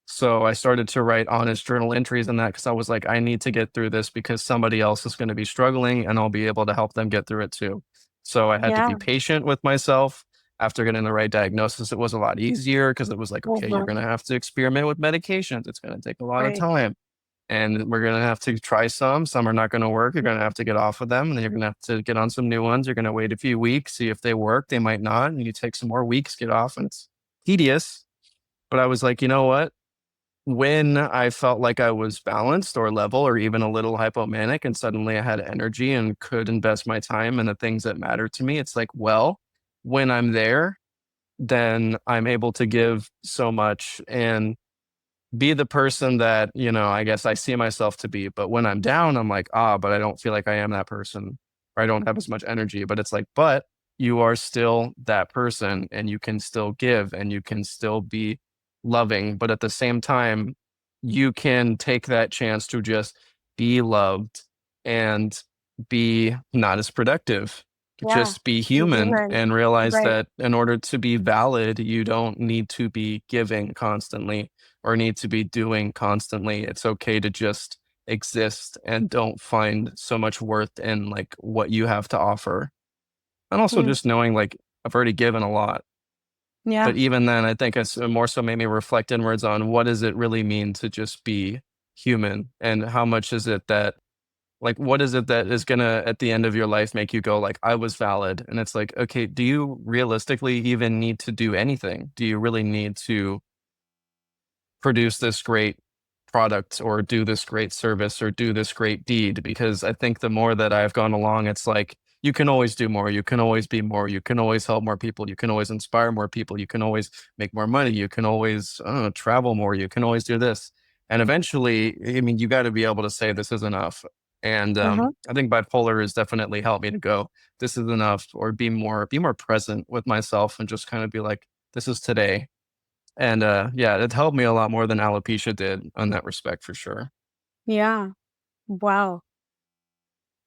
So I started to write honest journal entries in that because I was like, I need to get through this because somebody else is going to be struggling and I'll be able to help them get through it too. So I had to Yeah. be patient with myself. After getting the right diagnosis, it was a lot easier because it was like, okay, you're Mhm. going to have to experiment with medications. It's going to take a lot of Right. time. And we're going to have to try some. Some are not going to work. You're going to have to get off of them. And then you're going to have to get on some new ones. You're going to wait a few weeks, see if they work. They might not. And you take some more weeks, get off. And it's tedious. But I was like, you know what? When I felt like I was balanced or level or even a little hypomanic and suddenly I had energy and could invest my time in the things that matter to me, it's like, well, when I'm there, then I'm able to give so much and be the person that, I guess I see myself to be. But when I'm down, I'm like, but I don't feel like I am that person, or I don't have as much energy. But it's like, but you are still that person and you can still give and you can still be loving. But at the same time, you can take that chance to just be loved and be not as productive. Yeah. Just be Be human human. and realize Right. that in order to be valid, you don't need to be giving constantly or need to be doing constantly. It's okay to just exist and don't find so much worth in like what you have to offer. And also Mm. just knowing like I've already given a lot. Yeah. But even then, I think it's more so made me reflect inwards on what does it really mean to just be human and how much is it that like what is it that is gonna at the end of your life make you go like I was valid? And it's like, okay, do you realistically even need to do anything? Do you really need to produce this great product or do this great service or do this great deed? Because I think the more that I've gone along, it's like you can always do more, you can always be more, you can always help more people, you can always inspire more people, you can always make more money, you can always I don't know, travel more, you can always do this. And eventually, I mean, you got to be able to say this is enough. And Mhm. I think bipolar has definitely helped me to go, this is enough, or be more present with myself and just kind of be like, this is today and, yeah, it helped me a lot more than alopecia did on that respect for sure. Yeah. Wow.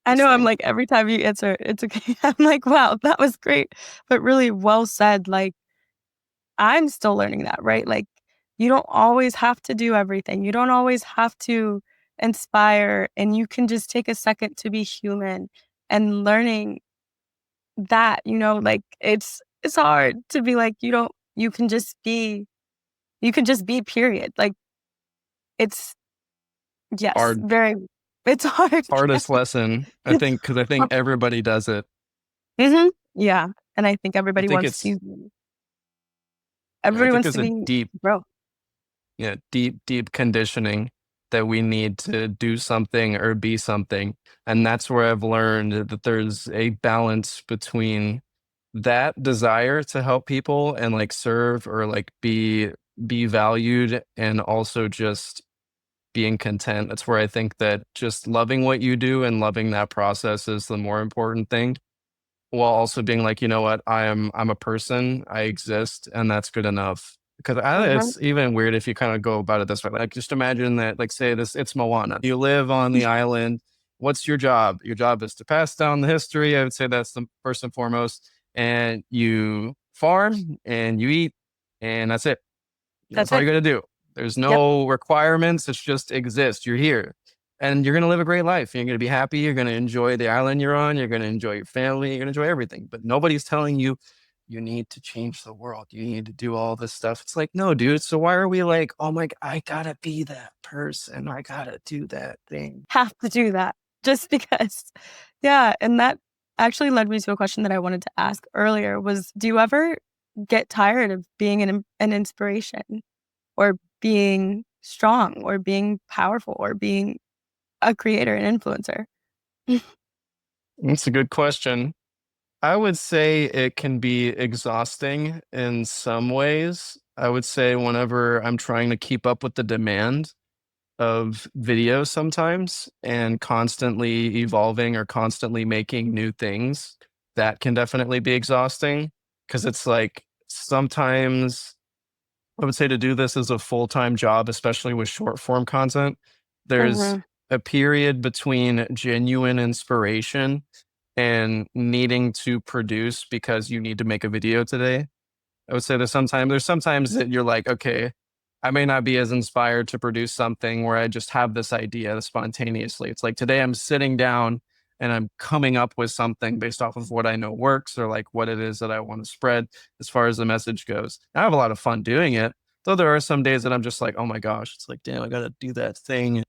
I Yes, know I'm thank like, every time you answer, it's okay. I'm like, "Wow, that was great," but really well said, like, I'm still learning that, right? Like, you don't always have to do everything. You don't always have to inspire, and you can just take a second to be human and learning that, like, it's hard to be like, you can just be period. Like, it's yes, hard very it's hard. hardest lesson, I It's think, because I think hard. everybody does it. Mhm. Yeah, and I think I think it's I everybody think wants there's to a be deep bro. yeah, deep conditioning that we need to do something or be something, and that's where I've learned that there's a balance between that desire to help people and, like, serve or, like, be valued and also just being content. That's where I think that just loving what you do and loving that process is the more important thing, while also being like, you know what, I'm a person, I exist, and that's good enough. Because Mhm. it's even weird if you kind of go about it this way. Like, just imagine that, like, say this, it's Moana. You live on the island. What's your job? Your job is to pass down the history. I would say that's the first and foremost. And you farm and you eat, and that's it. That's That's all it. you gotta do. There's Yep. no requirements, it's just exist, you're here, and you're gonna live a great life, you're gonna be happy, you're gonna enjoy the island you're on, you're gonna enjoy your family, you're gonna enjoy everything, but nobody's telling you, "You need to change the world, you need to do all this stuff." It's like, "No, dude, so why are we like, oh my g I gotta be that person, I gotta do that thing." Have to do that just because. Yeah, and that actually led me to a question that I wanted to ask earlier was, do you ever get tired of being an inspiration or being strong or being powerful or being a creator and influencer? That's a good question. I would say it can be exhausting in some ways. I would say whenever I'm trying to keep up with the demand of videos sometimes and constantly evolving or constantly making new things, that can definitely be exhausting because it's like sometimes I would say to do this as a full-time job, especially with short form content, there's Mhm. a period between genuine inspiration and needing to produce because you need to make a video today. I would say there's sometimes that you're like, okay, I may not be as inspired to produce something where I just have this idea spontaneously. It's like today I'm sitting down and I'm coming up with something based off of what I know works or like what it is that I want to spread as far as the message goes. I have a lot of fun doing it. Though there are some days that I'm just like, oh my gosh, it's like, damn, I got to do that thing.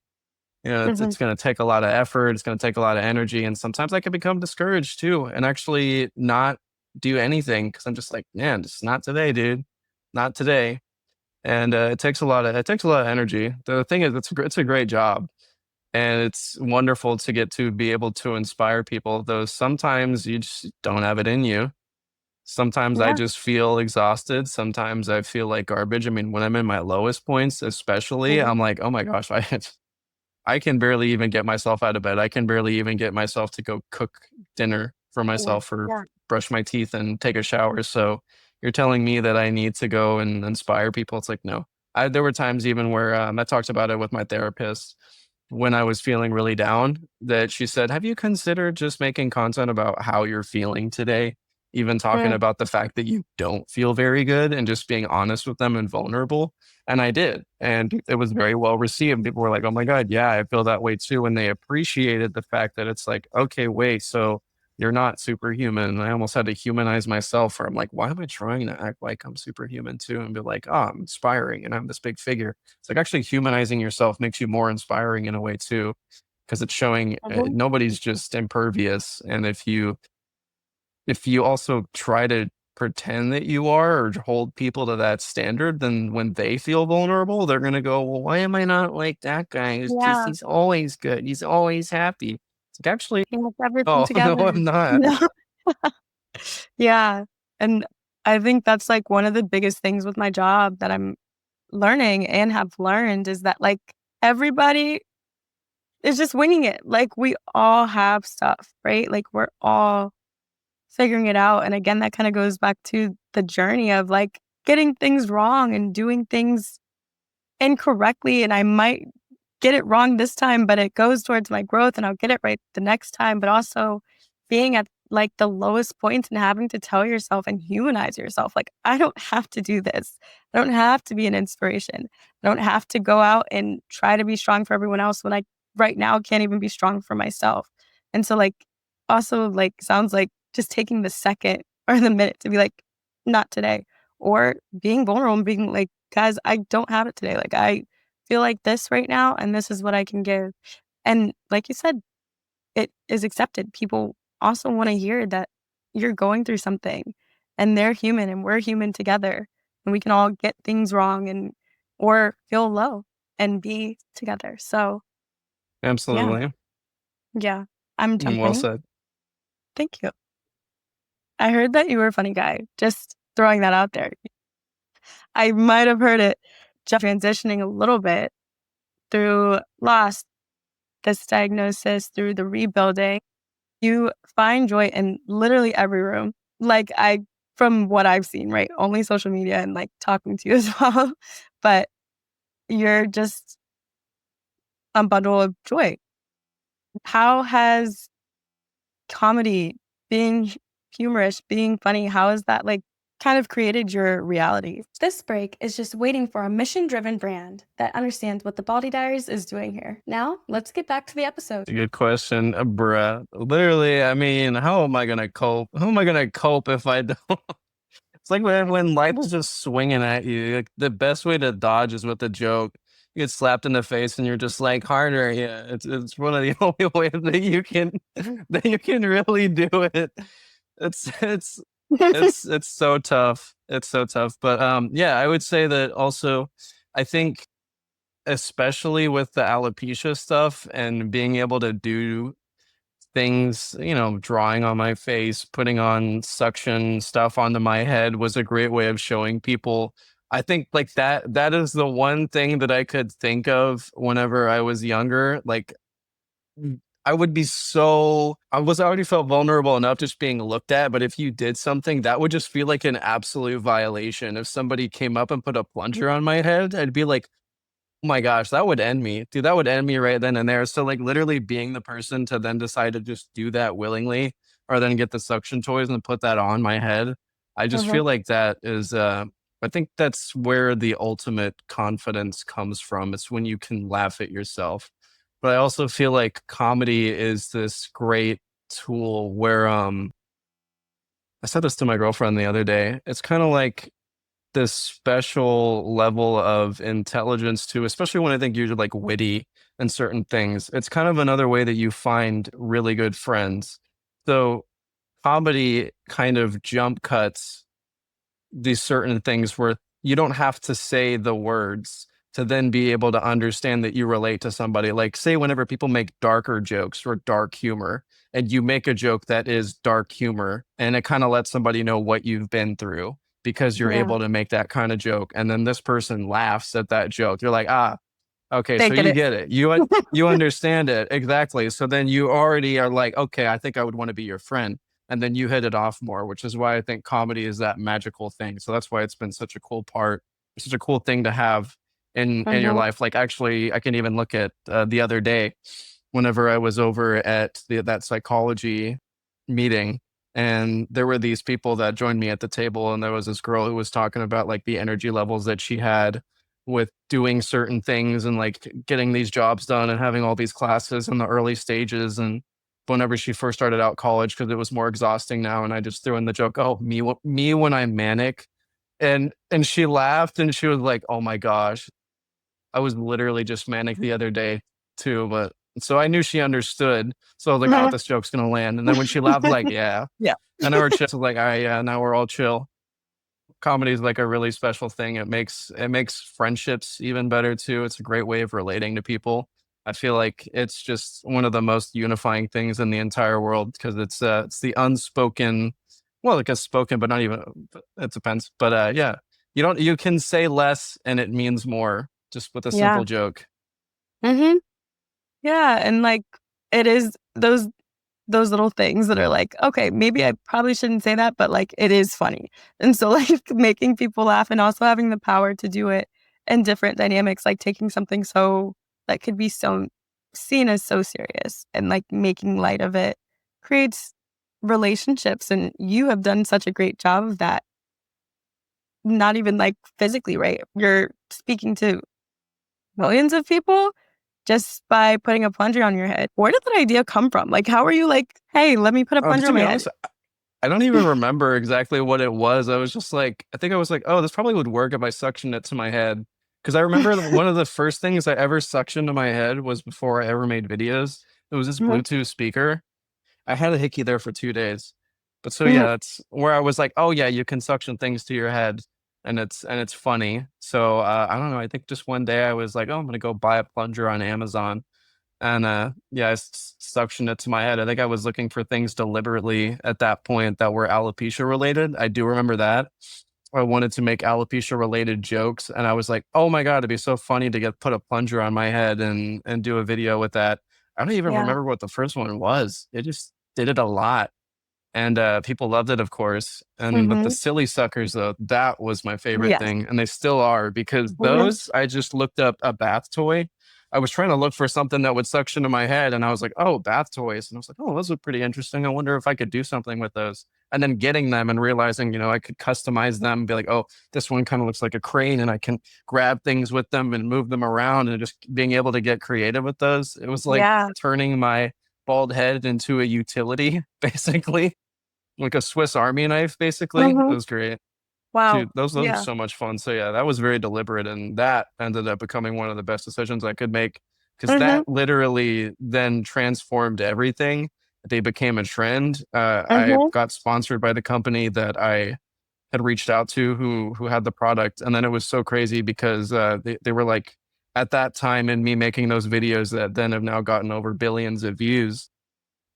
Mhm. It's going to take a lot of effort. It's going to take a lot of energy. And sometimes I can become discouraged too and actually not do anything because I'm just like, man, it's not today, dude. Not today. And it takes a lot of energy. The thing is, it's a great job, and it's wonderful to get to be able to inspire people. Though sometimes you just don't have it in you. Sometimes I Yeah. just feel exhausted. Sometimes I feel like garbage. I mean, when I'm in my lowest points, especially, Mhm. I'm like, oh my gosh, I can barely even get myself out of bed. I can barely even get myself to go cook dinner for Yeah. myself or Yeah. brush my teeth and take a shower. So you're telling me that I need to go and inspire people. It's like, no. There were times even where I talked about it with my therapist when I was feeling really down that she said, have you considered just making content about how you're feeling today? Even talking Mm. about the fact that you don't feel very good and just being honest with them and vulnerable. And I did. And it was very well received. People were like, oh my God, yeah, I feel that way too. And they appreciated the fact that it's like, okay, wait, so you're not superhuman. And I almost had to humanize myself where I'm like, why am I trying to act like I'm superhuman too? And be like, oh, I'm inspiring and I'm this big figure. It's like actually humanizing yourself makes you more inspiring in a way too, because it's showing Mhm. nobody's just impervious. And if you also try to pretend that you are or hold people to that standard, then when they feel vulnerable, they're gonna go, "Well, why am I not like that guy? It's just Yeah. he's always good. He's always happy." It's like, actually, He has everything oh, no, together. I'm not. No. Yeah. And I think that's like one of the biggest things with my job that I'm learning and have learned is that like everybody is just winging it. Like we all have stuff, right? Like we're all figuring it out. And again, that kind of goes back to the journey of like getting things wrong and doing things incorrectly. And I might get it wrong this time, but it goes towards my growth and I'll get it right the next time. But also being at like the lowest points and having to tell yourself and humanize yourself, like, I don't have to do this. I don't have to be an inspiration. I don't have to go out and try to be strong for everyone else when I right now can't even be strong for myself. And so like also like sounds like just taking the second or the minute to be like, not today. Or being vulnerable and being like, guys, I don't have it today. Like I feel like this right now, and this is what I can give. And like you said, it is accepted. People also want to hear that you're going through something and they're human and we're human together. And we can all get things wrong and or feel low and be together. So yeah, Absolutely. yeah. I'm Well jumping. said. Thank you. I heard that you were a funny guy. Just throwing that out there. I might have heard it just transitioning a little bit through loss, this diagnosis, through the rebuilding. You find joy in literally every room. Like I from what I've seen, right? Only social media and like talking to you as well. But you're just a bundle of joy. How has comedy, being humorous, being funny, how has that like kind of created your reality? This break is just waiting for a mission driven brand that understands what the Baldie Diaries is doing here. Now, let's get back to the episode. A good question, bruh. Literally, I mean, how am I gonna cope? How am I gonna cope if I don't? It's like when life is just swinging at you. Like, the best way to dodge is with a joke. You get slapped in the face, and you're just like harder. Yeah, it's one of the only ways that you can really do it. It's it's it's so tough. It's so tough. But yeah, I would say that also. I think especially with the alopecia stuff and being able to do things, drawing on my face, putting on suction stuff onto my head was a great way of showing people. I think like that is the one thing that I could think of whenever I was younger. Like I would be I was already felt vulnerable enough just being looked at, but if you did something, that would just feel like an absolute violation. If somebody came up and put a plunger on my head, I'd be like, oh my gosh, that would end me. Dude, that would end me right then and there. So like literally being the person to then decide to just do that willingly or then get the suction toys and put that on my head. I just Mhm. feel like that is I think that's where the ultimate confidence comes from. It's when you can laugh at yourself. But I also feel like comedy is this great tool where I said this to my girlfriend the other day. It's kind of like this special level of intelligence too, especially when I think you're like witty and certain things. It's kind of another way that you find really good friends. So comedy kind of jump cuts these certain things where you don't have to say the words to then be able to understand that you relate to somebody. Like, say, whenever people make darker jokes or dark humor, and you make a joke that is dark humor, and it kind of lets somebody know what you've been through because you're Yeah. able to make that kind of joke. And then this person laughs at that joke. You're like, ah, okay, They so get you it. get it. You understand it. Exactly. So then you already are like, okay, I think I would want to be your friend. And then you hit it off more, which is why I think comedy is that magical thing. So that's why it's been such a cool part, such a cool thing to have in your Mhm. life. Like actually, I can even look at the other day whenever I was over at that psychology meeting, and there were these people that joined me at the table, and there was this girl who was talking about like the energy levels that she had with doing certain things and like getting these jobs done and having all these classes in the early stages and whenever she first started out college because it was more exhausting now. And I just threw in the joke, oh, me when I'm manic. And she laughed and she was like, oh my gosh, I was literally just manic the other day too. But so I knew she understood. So I was like, oh, this joke's gonna land. And then when she laughed, I was like, yeah. Yeah. And now we're chill. So like, all right, yeah, now we're all chill. Comedy is like a really special thing. It makes friendships even better too. It's a great way of relating to people. I feel like it's just one of the most unifying things in the entire world because it's the unspoken, well, like a spoken, but not even. It depends. But yeah, you can say less and it means more just with a Yeah. simple joke. Mhm. Yeah, and, like, it is those little things that are like, "Okay, maybe I probably shouldn't say that, but, like, it is funny." And so, like, making people laugh and also having the power to do it in different dynamics, like taking something so that could be so seen as so serious and, like, making light of it creates relationships, and you have done such a great job of that. Not even, like, physically, right? You're speaking to millions of people just by putting a plunger on your head. Where did that idea come from? Like, how are you like, "Hey, let me put a plunger To on be my head?" honest, I don't even remember exactly what it was. I was just like, I think I was like, oh, this probably would work if I suctioned it to my head. Because I remember one of the first things I ever suctioned to my head was before I ever made videos. It was this Mhm, Bluetooth speaker. I had a hickey there for 2 days. But so yeah, mhm. that's where I was like, oh yeah, you can suction things to your head, and it's funny. So I don't know. I think just one day I was like, oh, I'm gonna go buy a plunger on Amazon. And, yeah, I suctioned it to my head. I think I was looking for things deliberately at that point that were alopecia related. I do remember that. I wanted to make alopecia related jokes, and I was like, "Oh my god, it'd be so funny to get put a plunger on my head and do a video with that." I don't even Yeah. remember what the first one was. It just did it a lot. And, people loved it, of course, and but the Mhm. silly suckers, though, that was my favorite Yes. thing, and they still are because Mhm. those I just looked up a bath toy. I was trying to look for something that would suction to my head, and I was like, "Oh, bath toys," and I was like, "Oh, those are pretty interesting. I wonder if I could do something with those." And then getting them and realizing, I could customize them, be like, "Oh, this one kinda looks like a crane, and I can grab things with them and move them around," and just being able to get creative with those. It was like Yeah. turning my bald head into a utility, basically. Like a Swiss Army knife, basically. It Mhm. was great. Wow. Dude, those are Yeah. so much fun. So, yeah, that was very deliberate, and that ended up becoming one of the best decisions I could make because Mhm. that literally then transformed everything. They became a trend. I Mhm. got sponsored by the company that I had reached out to who had the product, and then it was so crazy because, they were like at that time in me making those videos that then have now gotten over billions of views,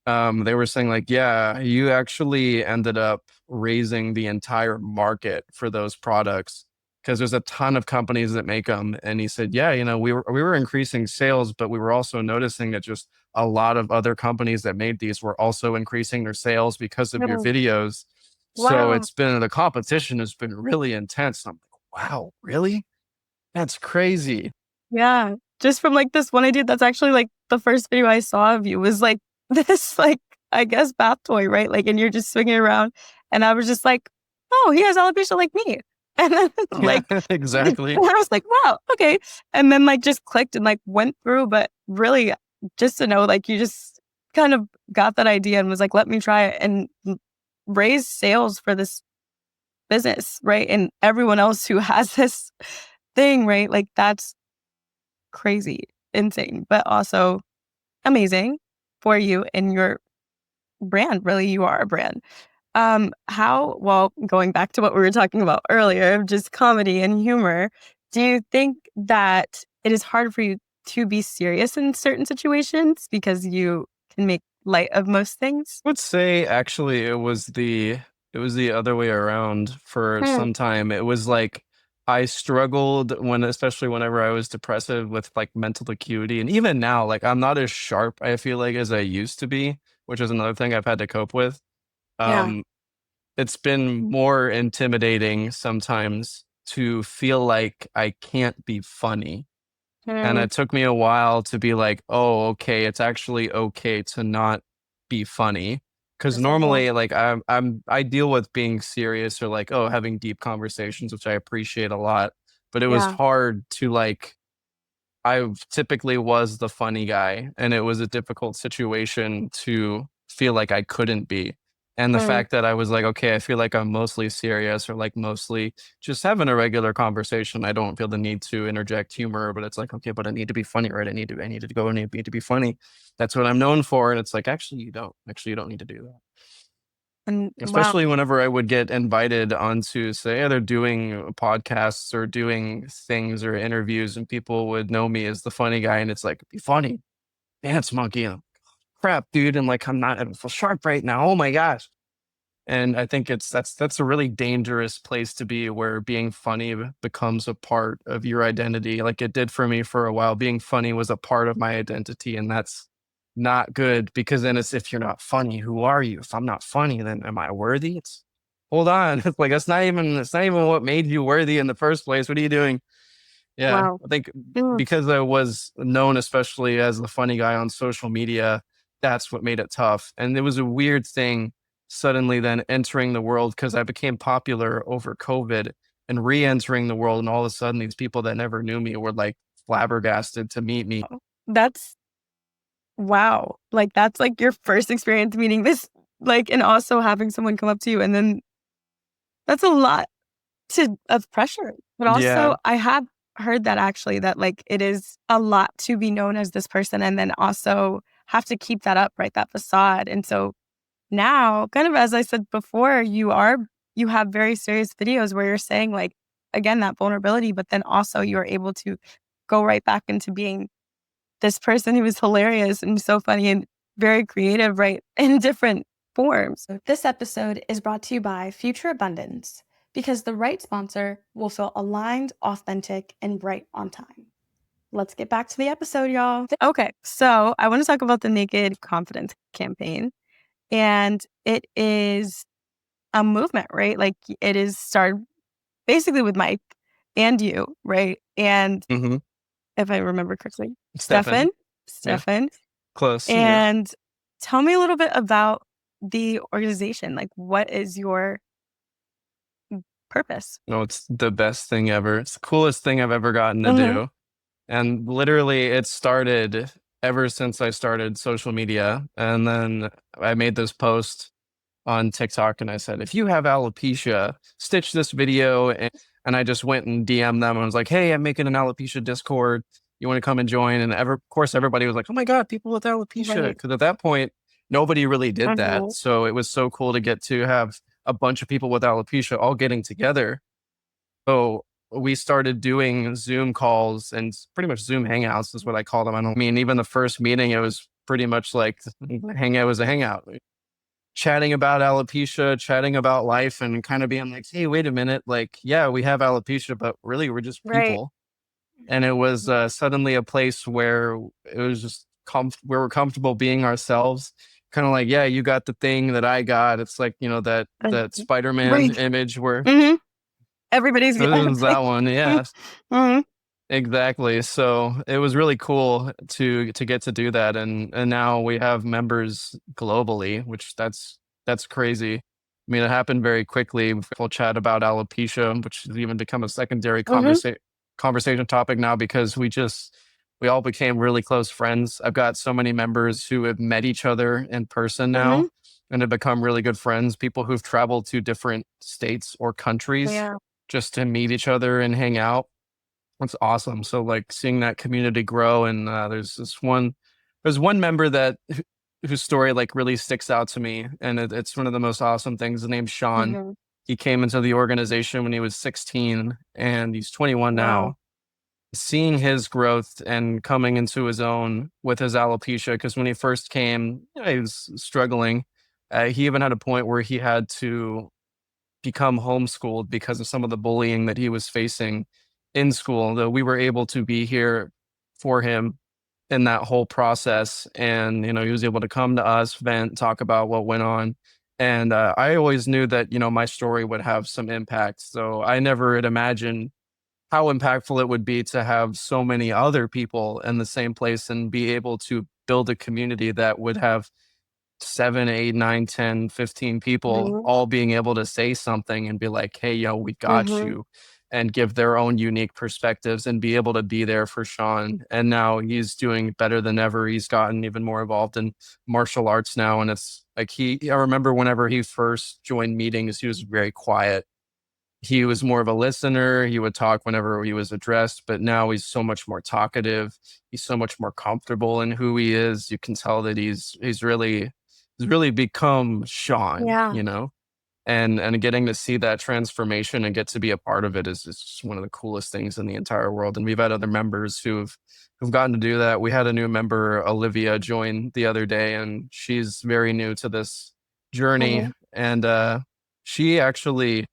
they were saying like, yeah, you actually ended up raising the entire market for those products because there's a ton of companies that make them. And he said, yeah, we were increasing sales, but we were also noticing that just a lot of other companies that made these were also increasing their sales because of your Mhm. videos. So Wow. it's been the competition has been really intense. I'm like, wow, really? That's crazy. Yeah. Just from, like, this one idea that's actually, like, the first video I saw of you was, like, this, like, I guess, bath toy, right? Like, and you're just swinging around, and I was just like, "Oh, he has alopecia like me." And then Yeah, like, exactly. and I was like, wow, okay. And then like just clicked and like went through, but really just to know, like you just kind of got that idea and was like, let me try it and raise sales for this business, right? And everyone else who has this thing, right? Like that's crazy, insane, but also amazing for you and your brand. Really, you are a brand. Well, going back to what we were talking about earlier, just comedy and humor, do you think that it is hard for you to be serious in certain situations because you can make light of most things? Would say actually it was the other way around for Hmm. some time. It was like I struggled when especially whenever I was depressive with like mental acuity. And even now, like I'm not as sharp, I feel like, as I used to be, which is another thing I've had to cope with. Yeah. Um, it's been more intimidating sometimes to feel like I can't be funny. And Hmm. it took me a while to be like, "Oh, okay, it's actually okay to not be funny." Because That's so cool. normally, like, I deal with being serious or like, oh, having deep conversations, which I appreciate a lot. But it was Yeah. hard to like I typically was the funny guy, and it was a difficult situation to feel like I couldn't be. And the Hmm. fact that I was like, okay, I feel like I'm mostly serious or like mostly just having a regular conversation. I don't feel the need to interject humor, but it's like, okay, but I need to be funny, right? I need to go and need to be funny. That's what I'm known for. And it's like, actually, you don't. Actually, you don't need to do that. And wow. Especially whenever I would get invited onto, say, yeah, they're doing podcasts or doing things or interviews, and people would know me as the funny guy, and it's like, be funny, dance monkey. And I'm, crap, dude, and like I don't feel sharp right now. Oh my gosh. And I think that's a really dangerous place to be where being funny becomes a part of your identity. Like it did for me for a while. Being funny was a part of my identity, and that's not good because then it's if you're not funny, who are you? If I'm not funny, then am I worthy? It's hold on. It's like that's not even what made you worthy in the first place. What are you doing? Yeah, Wow. I think Mm. because I was known, especially as the funny guy on social media, that's what made it tough. And it was a weird thing suddenly then entering the world because I became popular over COVID and re-entering the world. And all of a sudden, these people that never knew me were like flabbergasted to meet me. That's wow. Like that's like your first experience meeting this, like, and also having someone come up to you and then that's a lot of pressure. But also Yeah. I have heard that actually that like it is a lot to be known as this person and then also have to keep that up, right? That facade. And so now, kind of as I said before, you have very serious videos where you're saying like again that vulnerability, but then also you're able to go right back into being this person who is hilarious and so funny and very creative, right? In different forms. So this episode is brought to you by Future Abundance because the right sponsor will feel aligned, authentic, and right on time. Let's get back to the episode, y'all. Okay, so I want to talk about the Naked Confidence campaign. And it is a movement, right? Like it is started basically with Mike and you, right? And Hmm. if I remember correctly, Stefan. Yeah. Stefan. Close. Yeah. And tell me a little bit about the organization. Like, what is your purpose? No, it's the best thing ever. It's the coolest thing I've ever gotten to Hmm. do. And literally, it started ever since I started social media. And then I made this post on TikTok and I said, if you have alopecia, stitch this video. And I just went and DM'd them and was like, hey, I'm making an alopecia Discord. You want to come and join? And of course, everybody was like, oh my God, people with alopecia. Right. Because at that point, nobody really did that. Hmm. So it was so cool to get to have a bunch of people with alopecia all getting together. So we started doing Zoom calls and pretty much Zoom hangouts is what I call them. I don't mean even the first meeting, it was pretty much like hangout was a hangout, chatting about alopecia, chatting about life, and kind of being like, hey, wait a minute, like, yeah, we have alopecia, but really we're just Right. people. And it was suddenly a place where it was just where we're comfortable being ourselves. Kind of like, yeah, you got the thing that I got. It's like, that Spider-Man Right. image where Hmm. Everybody's this getting is that one. Yeah. hmm. Exactly. So it was really cool to get to do that, and now we have members globally, which that's crazy mean, it happened very quickly. We'll chat about alopecia, which has even become a secondary Mhm. conversation topic now because we all became really close friends. I've got so many members who have met each other in person now Mhm. and have become really good friends. People who've traveled to different states or countries Yeah. just to meet each other and hang out. That's awesome. So like seeing that community grow, and there's one member whose story like really sticks out to me, and it's one of the most awesome things. His name's Sean. Mhm. He came into the organization when he was 16, and he's 21 Wow. now. Seeing his growth and coming into his own with his alopecia, because when he first came, he was struggling. He even had a point where he had to become homeschooled because of some of the bullying that he was facing in school, though we were able to be here for him in that whole process. And, he was able to come to us, vent, talk about what went on. And I always knew that, my story would have some impact. So I never had imagined how impactful it would be to have so many other people in the same place and be able to build a community that would have 7, 8, 9, 10, 15 people Mhm. all being able to say something and be like, "Hey, yo, we got Mhm. you," and give their own unique perspectives and be able to be there for Sean. And now he's doing better than ever. He's gotten even more involved in martial arts now. And it's like I remember whenever he first joined meetings, he was very quiet. He was more of a listener. He would talk whenever he was addressed, but now he's so much more talkative. He's so much more comfortable in who he is. You can tell that he's really become Sean, Yeah. and getting to see that transformation and get to be a part of it is just one of the coolest things in the entire world. And we've had other members who've gotten to do that. We had a new member, Olivia, join the other day, and she's very new to this journey. Mhm. And she actually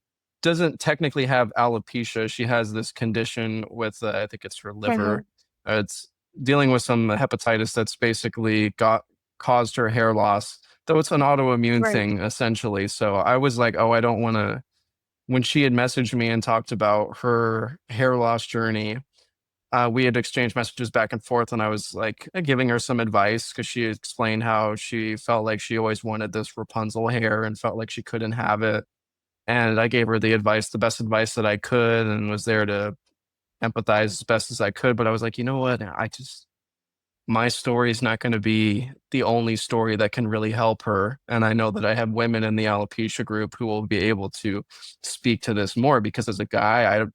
doesn't technically have alopecia. She has this condition with I think it's her liver. Mhm. It's dealing with some hepatitis that's basically got caused her hair loss, though it's an autoimmune Right. thing essentially. So I was like, oh, I don't want to. When she had messaged me and talked about her hair loss journey, we had exchanged messages back and forth, and I was like giving her some advice because she explained how she felt like she always wanted this Rapunzel hair and felt like she couldn't have it. And I gave her the best advice that I could, and was there to empathize as best as I could. But I was like, you know what? My story is not going to be the only story that can really help her. And I know that I have women in the alopecia group who will be able to speak to this more because as a guy, I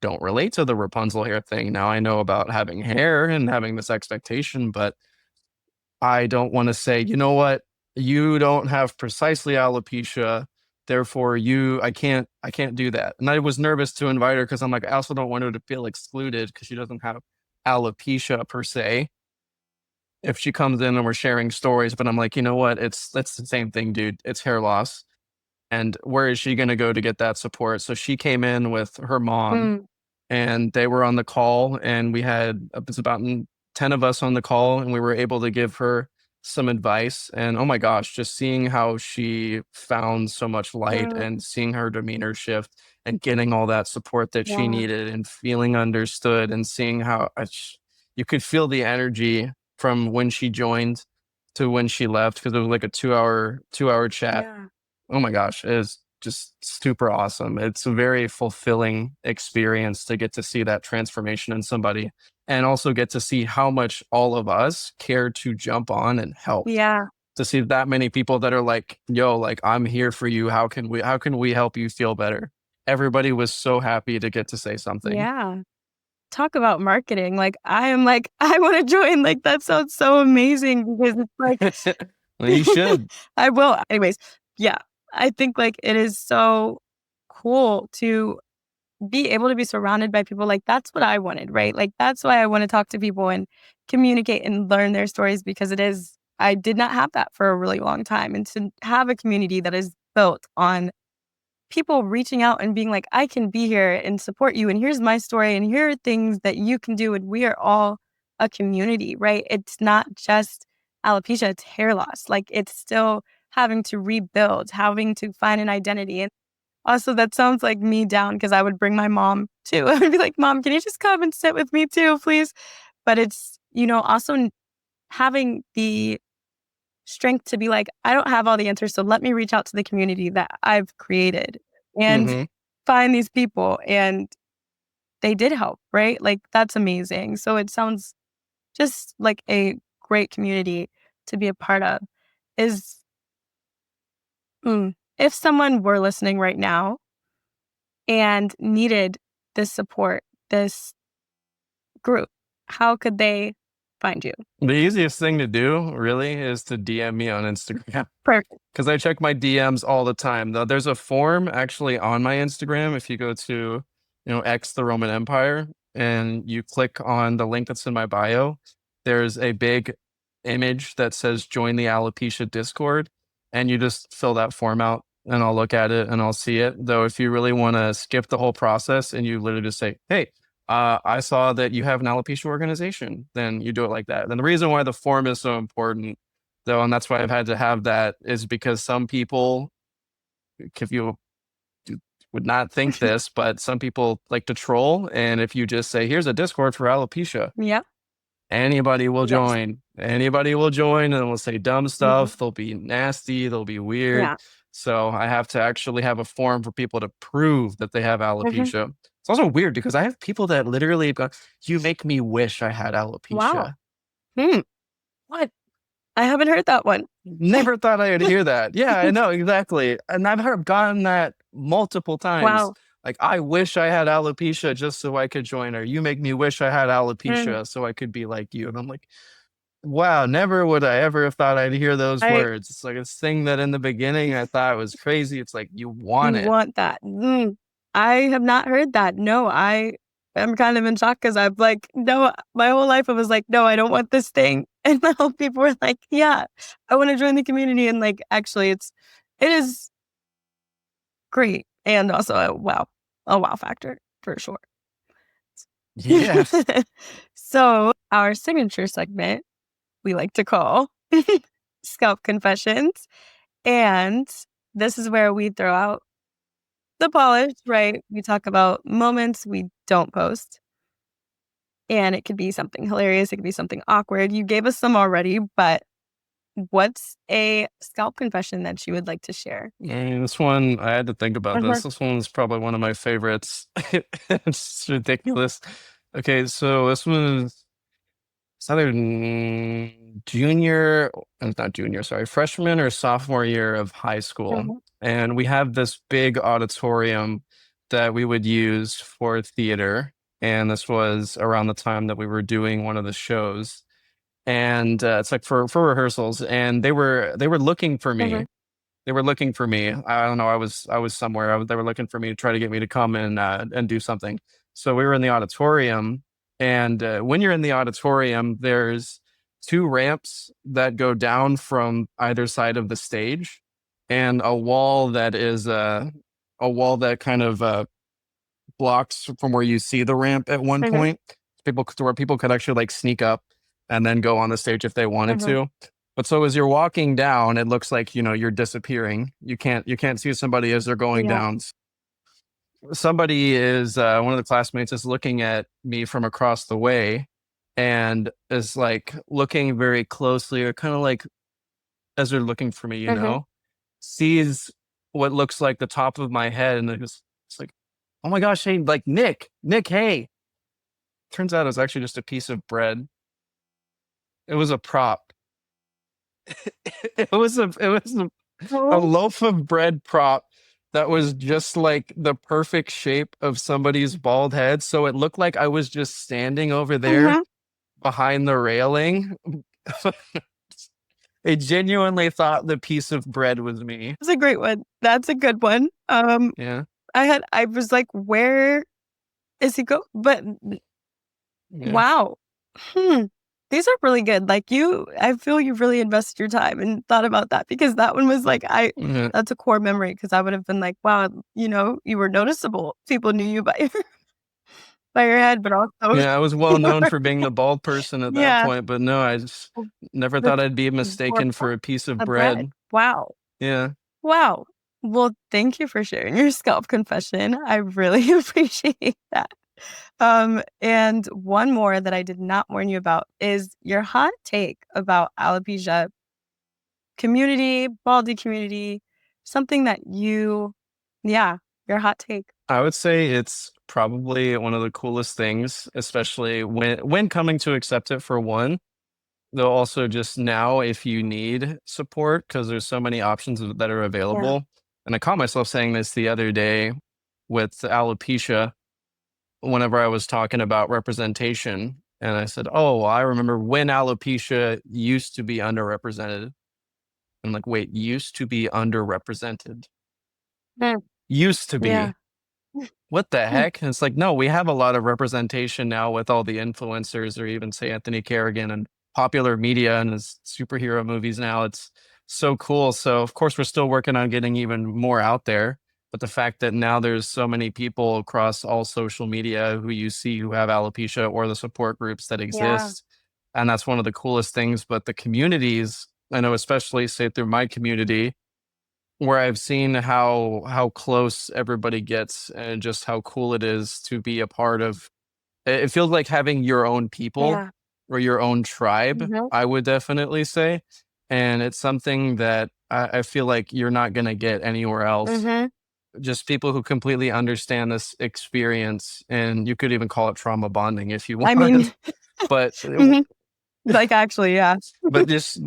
don't relate to the Rapunzel hair thing. Now I know about having hair and having this expectation, but I don't want to say, you know what, you don't have precisely alopecia. Therefore, I can't do that. And I was nervous to invite her because I'm like, I also don't want her to feel excluded because she doesn't have alopecia per se if she comes in and we're sharing stories, but I'm like, you know what? That's the same thing, dude. It's hair loss. And where is she going to go to get that support? So she came in with her mom Mm. and they were on the call, and we had it was about 10 of us on the call, and we were able to give her some advice. And oh my gosh, just seeing how she found so much light Mm. and seeing her demeanor shift and getting all that support that she Yeah. needed and feeling understood, and seeing how you could feel the energy from when she joined to when she left, because it was like a 2-hour chat. Yeah. Oh my gosh, it is just super awesome. It's a very fulfilling experience to get to see that transformation in somebody, and also get to see how much all of us care to jump on and help. Yeah. To see that many people that are like, yo, like I'm here for you. How can we help you feel better? Everybody was so happy to get to say something. Yeah. Talk about marketing. Like, I am like, I wanna join. Like, that sounds so amazing because it's like Well, you should. I will. Anyways, yeah. I think, like, it is so cool to be able to be surrounded by people, like, that's what I wanted, right? Like, that's why I wanna talk to people and communicate and learn their stories because I did not have that for a really long time, and to have a community that is built on people reaching out and being like, "I can be here and support you, and here's my story, and here are things that you can do," and we are all a community, right? It's not just alopecia, it's hair loss. Like, it's still having to rebuild, having to find an identity, and also, that sounds like me down because I would bring my mom too. I would be like, "Mom, can you just come and sit with me too, please?" But it's, also having the strength to be like, I don't have all the answers, so let me reach out to the community that I've created and Mhm. find these people. And they did help, right? Like, that's amazing. So it sounds just like a great community to be a part of. Is if someone were listening right now and needed this support, this group, how could they find you? The easiest thing to do really is to DM me on Instagram. Perfect. Because I check my DMs all the time. Though there's a form actually on my Instagram. If you go to, X the Roman Empire and you click on the link that's in my bio, there's a big image that says join the Alopecia Discord, and you just fill that form out and I'll look at it and I'll see it. Though if you really want to skip the whole process and you literally just say, hey, I saw that you have an alopecia organization, then you do it like that. And the reason why the form is so important though, and that's why I've had to have that, is because some people, if you would not think this, but some people like to troll. And if you just say, here's a Discord for alopecia, Yeah. anybody will Yes. join. Anybody will join and will say dumb Mhm. stuff. They'll be nasty. They'll be weird. Yeah. So I have to actually have a form for people to prove that they have Mhm. alopecia. It's also weird because I have people that literally go, you make me wish I had Wow. alopecia. Hmm. What? I haven't heard that one. Never thought I would hear that. Yeah, I know, exactly. And gotten that multiple times. Wow. Like, I wish I had alopecia just so I could join her. You make me wish I had Mm. alopecia so I could be like you. And I'm like, wow, never would I ever have thought I'd hear those I words. It's like this thing that in the beginning I thought was crazy. It's like you You want it. want that. I have not heard that. No, I am kind of in shock because I'm like, no, my whole life I was like, no, I don't want this thing. And now people were like, yeah, I want to join the community. And like, actually, it is great. And also a wow factor for sure. Yeah. So our signature segment we like to call Scalp Confessions. And this is where we throw out the polish, right? We talk about moments we don't post. And it could be something hilarious. It could be something awkward. You gave us some already, but what's a scalp confession that you would like to share? I mean, this one, I had to think about Mhm. this. This one's probably one of my favorites. It's ridiculous. Okay, so this was it's either junior, not junior, sorry, freshman or sophomore year of high school. Mhm. And we have this big auditorium that we would use for theater. And this was around the time that we were doing one of the shows. And it's like for rehearsals. And they were looking for me. Mhm. They were looking for me. I don't know. I was somewhere. They were looking for me to try to get me to come and do something. So we were in the auditorium, and when you're in the auditorium, there's two ramps that go down from either side of the stage, and a wall that is a wall that kind of blocks from where you see the ramp at one Mhm. point. To where people could actually like sneak up and then go on the stage if they wanted Mhm. to. But so as you're walking down, it looks like you're disappearing. You can't see somebody as they're going Yeah. down. Somebody is one of the classmates is looking at me from across the way and is like looking very closely, or kind of like as they're looking for me, Mhm. sees what looks like the top of my head, and it's like, oh my gosh, hey, like Nick, hey. Turns out it was actually just a piece of bread. It was a prop. It was a Oh. loaf of bread prop that was just like the perfect shape of somebody's bald head. So it looked like I was just standing over there Mhm. behind the railing. They genuinely thought the piece of bread was me. That's a great one. That's a good one. Yeah. I was like, where is he go? But Yeah. wow. Hmm. These are really good. Like I feel you really invested your time and thought about that because that one was like, Yeah. that's a core memory because I would have been like, wow, you were noticeable. People knew you by by your head, but also Yeah, I was well known your, for being the bald person at that yeah, point, but no, I just never the thought I'd be or mistaken for a piece of the bread. bread. Wow. Yeah. Wow. Well, thank you for sharing your scalp confession. I really appreciate that. And one more that I did not warn you about is your hot take about alopecia community, Baldie community, something that your hot take. I would say it's probably one of the coolest things, especially when coming to accept it for one. Though also just now, if you need support, because there's so many options that are Yeah. available. And I caught myself saying this the other day with alopecia, whenever I was talking about representation. And I said, oh, well, I remember when alopecia used to be underrepresented. I'm like, wait, used to be underrepresented. Mm, Used to yeah. be. What the heck? And it's like, no, we have a lot of representation now with all the influencers, or even say Anthony Kerrigan and popular media and his superhero movies now. It's so cool. So of course we're still working on getting even more out there. But the fact that now there's so many people across all social media who you see who have alopecia, or the support groups that Yeah. exist. And that's one of the coolest things. But the communities, I know, especially say through my community, where I've seen how close everybody gets, and just how cool it is to be a part of. It feels like having your own people, Yeah. or your own tribe, Mhm. I would definitely say. And it's something that I feel like you're not gonna get anywhere else. Mhm. Just people who completely understand this experience, and you could even call it trauma bonding if you I want. mean, But mhm. Like, actually, yeah. but just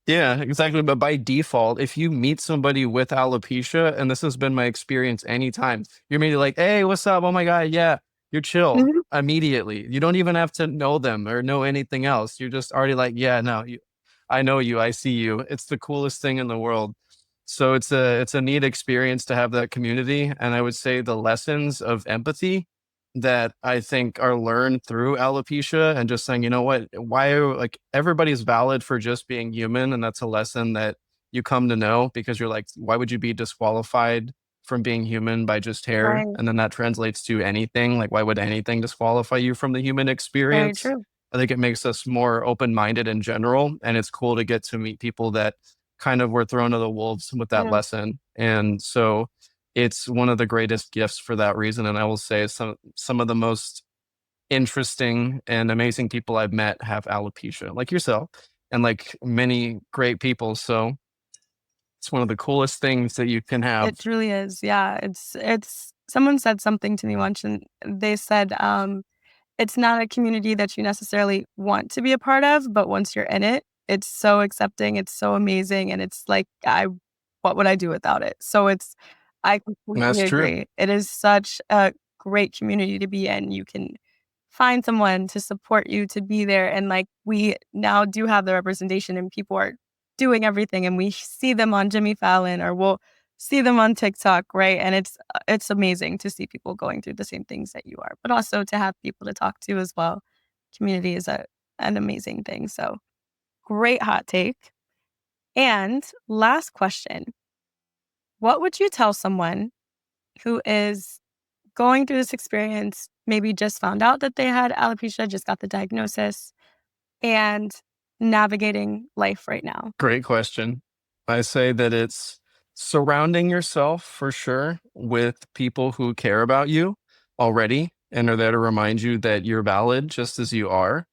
yeah, exactly. But by default, if you meet somebody with alopecia, and this has been my experience anytime, you're immediately like, hey, what's up? Oh my God, yeah, you're chill Mhm. immediately. You don't even have to know them or know anything else. You're just already like, yeah, no, I know you, I see you. It's the coolest thing in the world. So it's a neat experience to have that community. And I would say the lessons of empathy that I think are learned through alopecia, and just saying, you know what, like everybody's valid for just being human. And that's a lesson that you come to know, because you're like, why would you be disqualified from being human by just hair? Right. And then that translates to anything. Like, why would anything disqualify you from the human Very experience? true. I think it makes us more open minded in general. And it's cool to get to meet people that kind of were thrown to the wolves with that Mm. lesson. And so it's one of the greatest gifts for that reason. And I will say some of the most interesting and amazing people I've met have alopecia, like yourself, and like many great people. So it's one of the coolest things that you can have. It truly is. Yeah. It's someone said something to me once, and they said, it's not a community that you necessarily want to be a part of, but once you're in it, it's so accepting, it's so amazing, and it's like, what would I do without it? So I And that's completely true. agree. It is such a great community to be in. You can find someone to support you, to be there, and like, we now do have the representation, and people are doing everything, and we see them on Jimmy Fallon, or we'll see them on TikTok, right? And it's amazing to see people going through the same things that you are, but also to have people to talk to as well. Community is an amazing thing. So great hot take. And last question, what would you tell someone who is going through this experience, maybe just found out that they had alopecia, just got the diagnosis, and navigating life right now? Great question. I say that it's surrounding yourself for sure with people who care about you already, and are there to remind you that you're valid just as you are,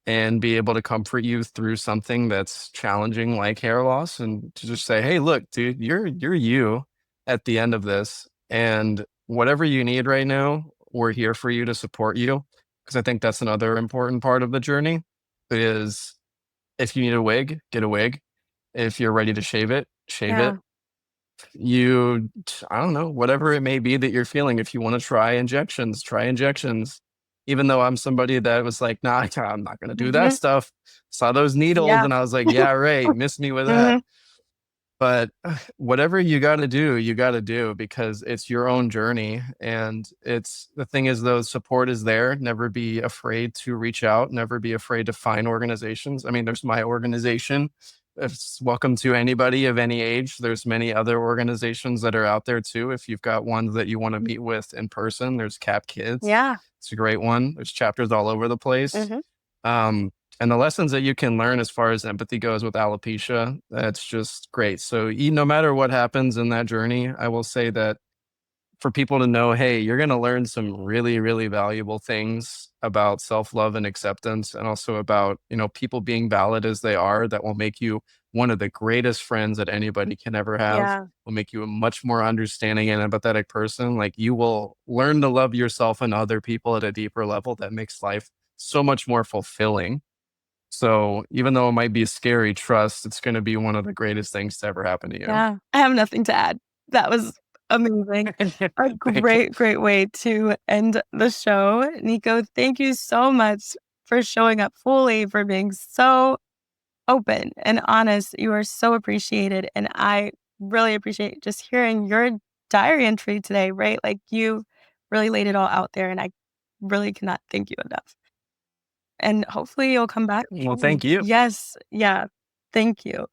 and be able to comfort you through something that's challenging like hair loss, and to just say, hey, look, dude, you're you at the end of this, and whatever you need right now, we're here for you to support you. Because I think that's another important part of the journey is, if you need a wig, get a wig. If you're ready to shave it, shave it. Yeah. I don't know, whatever it may be that you're feeling. If you want to try injections, try injections. Even though I'm somebody that was like, nah, I'm not going to do that Hmm. stuff. Saw those needles Yeah. and I was like, yeah, right. Miss me with that. Hmm. But whatever you got to do, you got to do, because it's your own journey. And it's the thing is, though, support is there. Never be afraid to reach out. Never be afraid to find organizations. I mean, there's my organization. It's welcome to anybody of any age. There's many other organizations that are out there too. If you've got ones that you want to meet with in person, there's Cap Kids. Yeah. It's a great one. There's chapters all over the place. Hmm. Um, and the lessons that you can learn as far as empathy goes with alopecia, that's just great. So no matter what happens in that journey, I will say that for people to know, hey, you're going to learn some really, really valuable things about self-love and acceptance, and also about, people being valid as they are, that will make you one of the greatest friends that anybody can ever have, Yeah. will make you a much more understanding and empathetic person. Like, you will learn to love yourself and other people at a deeper level that makes life so much more fulfilling. So even though it might be scary, trust, it's going to be one of the greatest things to ever happen to you. Yeah. I have nothing to add. That was amazing. A Thank you. great, great way to end the show. Nico, thank you so much for showing up fully, for being so open and honest. You are so appreciated. And I really appreciate just hearing your diary entry today, right? Like, you really laid it all out there, and I really cannot thank you enough. And hopefully you'll come back. Well, thank you. Yes. Yeah. Thank you.